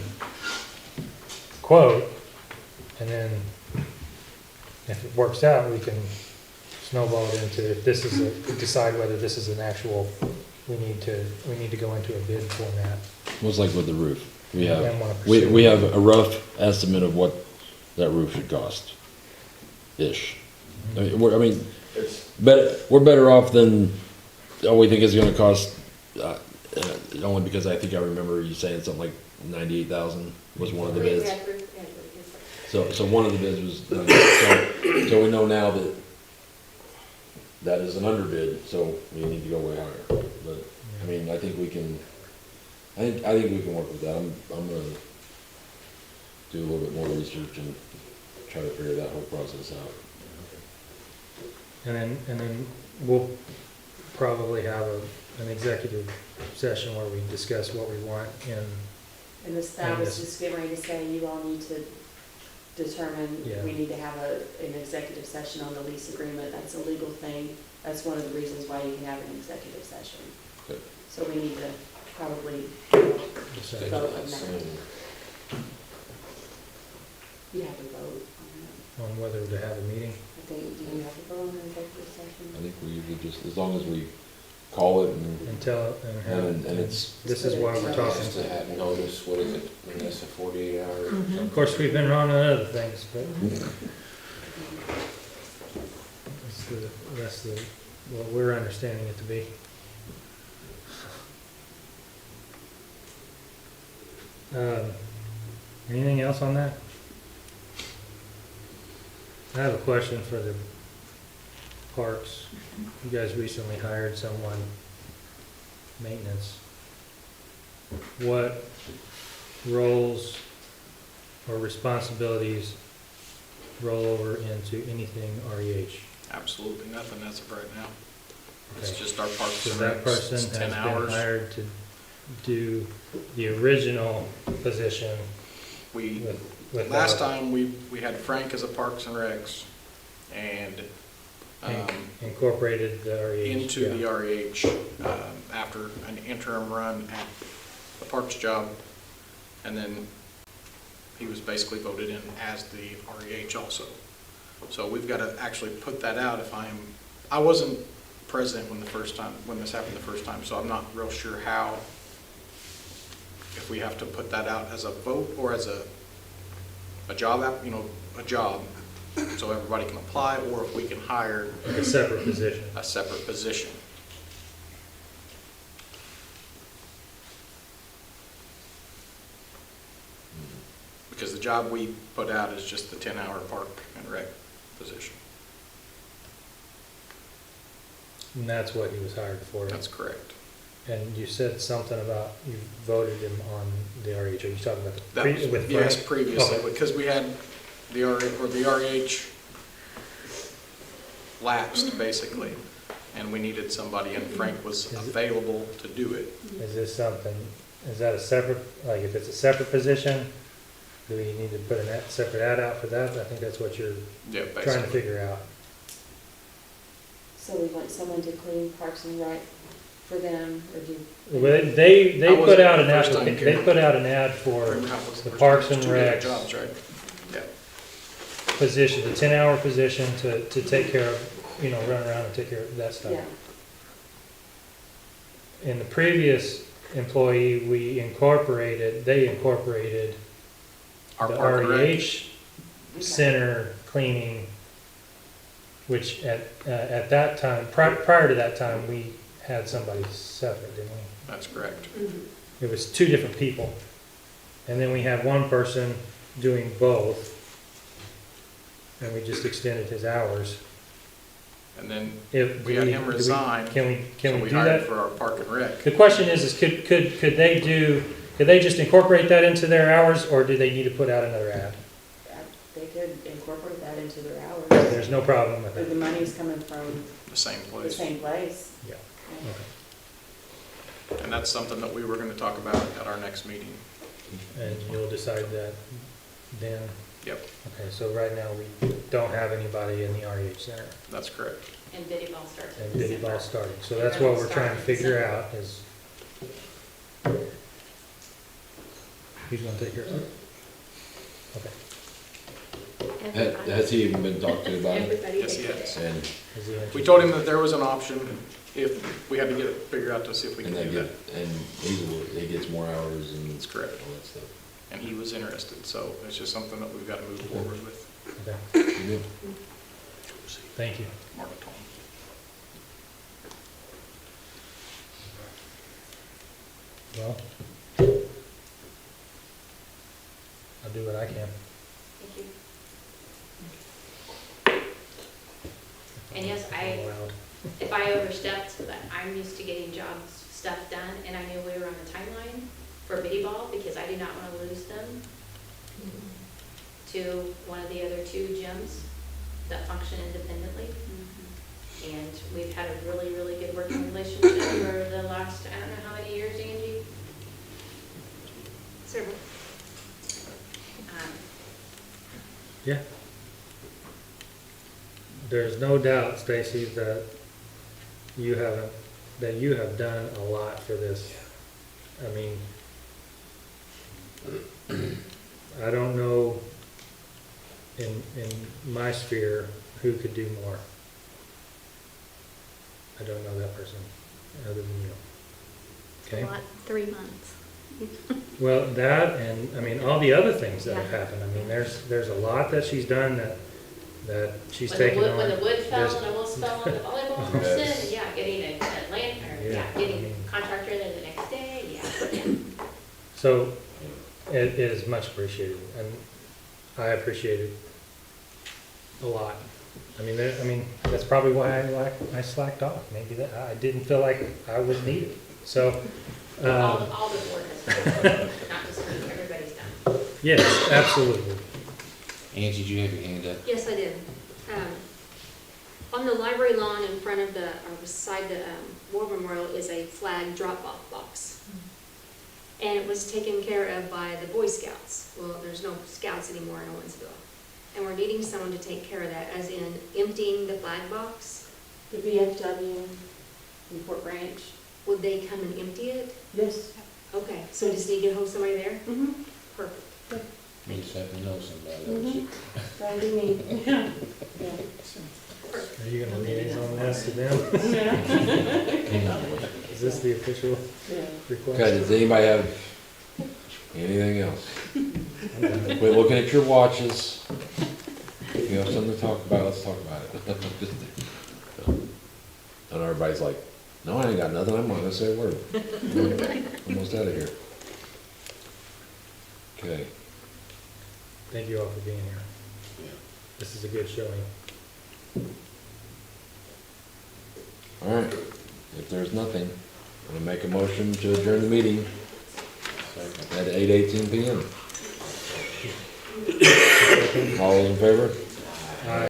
quote, and then if it works out, we can snowball it into, if this is decide whether this is an actual, we need to go into a bid format. Almost like with the roof. We And have, wanna pursue we it. have a rough estimate of what that roof should cost, ish. We're better off than, we think it's gonna cost, only because I think I remember you saying something like 98,000 was one of the bids. So one of the bids was, so we know now that is an underbid, so we need to go way higher. But, I mean, I think we can work with that. I'm gonna do a little bit more research and try to figure that whole process out. And then we'll probably have an executive session where we discuss what we want And I was just getting ready to say, you all need to determine, Yeah. we need to have an executive session on the lease agreement. That's a legal thing. That's one of the reasons why you can have an executive session. Good. So we need to probably decide. vote on that. You have to vote on that. On whether to have a meeting. I think, do you have to vote on an executive session? I think we usually just, as long as we call it and, and tell, and have, and it's this is why we're talking. just to have notice, what is it, Vanessa, 48 hours or something? Of course, we've been wrong on other things, but that's what we're understanding it to be. Anything else on that? I have a question for the parks. You guys recently hired someone, maintenance. What roles or responsibilities roll over into anything REH? Absolutely nothing as of right now. It's Okay. just our parks So and that recs. person It's has 10 been hours. hired to do the original position We, with. last time, we had Frank as a parks and recs and, Incorporated the REH. into yeah. the REH, after an interim run at the parks job. And then he was basically voted in as the REH also. So we've got to actually put that out I wasn't present when this happened the first time, so I'm not real sure how, if we have to put that out as a vote or as a job a job, so everybody can apply, or if we can hire Like a separate position. a separate position. Because the job we put out is just the 10-hour park and rec position. And that's what he was hired for. That's correct. And you said something about you voted him on the REH. Are you talking about the That was, with yes, Frank? previously, Okay. because we had the REH lapsed, basically, and we needed somebody, and Frank was available to do it. Is this something, is that a separate, like if it's a separate position, do we need to put a separate ad out for that? I think that's what you're Yeah, trying to basically. figure out. So we want someone to clean Parks and Rec for them, or do? Well, they I put wasn't out an the first time, application, Karen. they put out an ad for Remember how it was the first Parks time? and Two different Recs jobs, right? Yeah. position, the 10-hour position to take care of, run around and take care of that stuff. Yeah, In the previous employee, they incorporated Our the park and rec. REH center cleaning, which at that time, prior to that time, we had somebody separate, didn't we? That's correct. It was two different people. And then we had one person doing both. And we just extended his hours. And then If, we had him resign, Can so we we do hired that? for our park and rec. The question is could they just incorporate that into their hours, or do they need to put out another ad? they could incorporate that into their hours. There's no problem with But that. the money's coming from The same the place. same place. Yeah. Okay. And that's something that we were gonna talk about at our next meeting. And you'll decide that then? Yep, Okay, so right now we don't have anybody in the REH center, that's correct. And biddy ball starts in and biddy December. ball starting, so that's what we're trying to figure out is. Who's gonna take care of it? Okay, Has he even been talked to about it? Everybody Yes, he takes has. it. And, is he We interested? told him that there was an option if we had to get it figured out to see if we and could they do get, that. and he gets more hours and That's correct. all that stuff. And he was interested, so it's just something that we've gotta move forward with. Okay, Good. thank you. Mark told him. Well, I'll do what I can. Thank you. And yes, Allowed. if I overstepped, but I'm used to getting stuff done, and I knew we were on the timeline for biddy ball, because I did not want to lose them to one of the other two gyms that function independently. And we've had a really, really good working relationship for the last, I don't know how many years, Angie? Several. Yeah. There's no doubt, Stacy, that you have done a lot for this. I mean, I don't know in my sphere who could do more. I don't know that person. other than you. Okay? What, 3 months? Well, that and, I mean, all the other things that have Yeah. happened, I mean, there's a lot that she's done that she's When the taken wood, on. when the wood fell There's- and almost fell on the volleyball person, and yeah, getting a land, or, Yeah, yeah, I getting mean- contractor there the next day, yeah. So, it is much appreciated, and I appreciate it a lot. I mean, that's probably why I slacked off, maybe that, I didn't feel like I was needed, so, All the board has done, not just me, everybody's done. yes, absolutely. Angie, did you have your hand up? Yes, I did. On the library lawn in front of the, or beside the War Memorial is a flag drop-off box. And it was taken care of by the Boy Scouts. Well, there's no scouts anymore in Owensville. And we're needing someone to take care of that, as in emptying the flag box. The VFW in Fort Branch. Would they come and empty it? Yes. Okay, so we just need to hold somebody there? Mm-hmm. Perfect. You just have to know somebody. That'd be me. Are you gonna liaison this to them? Is this the official request? Okay, does anybody have anything else? Quit looking at your watches. If you have something to talk about, let's talk about it. And everybody's like, no, I ain't got nothing, I'm not gonna say a word. Almost out of here. Okay, Thank you all for being here. This is a good showing. all right, if there's nothing, I'm gonna make a motion to adjourn the meeting at 8:18 PM. All those in favor?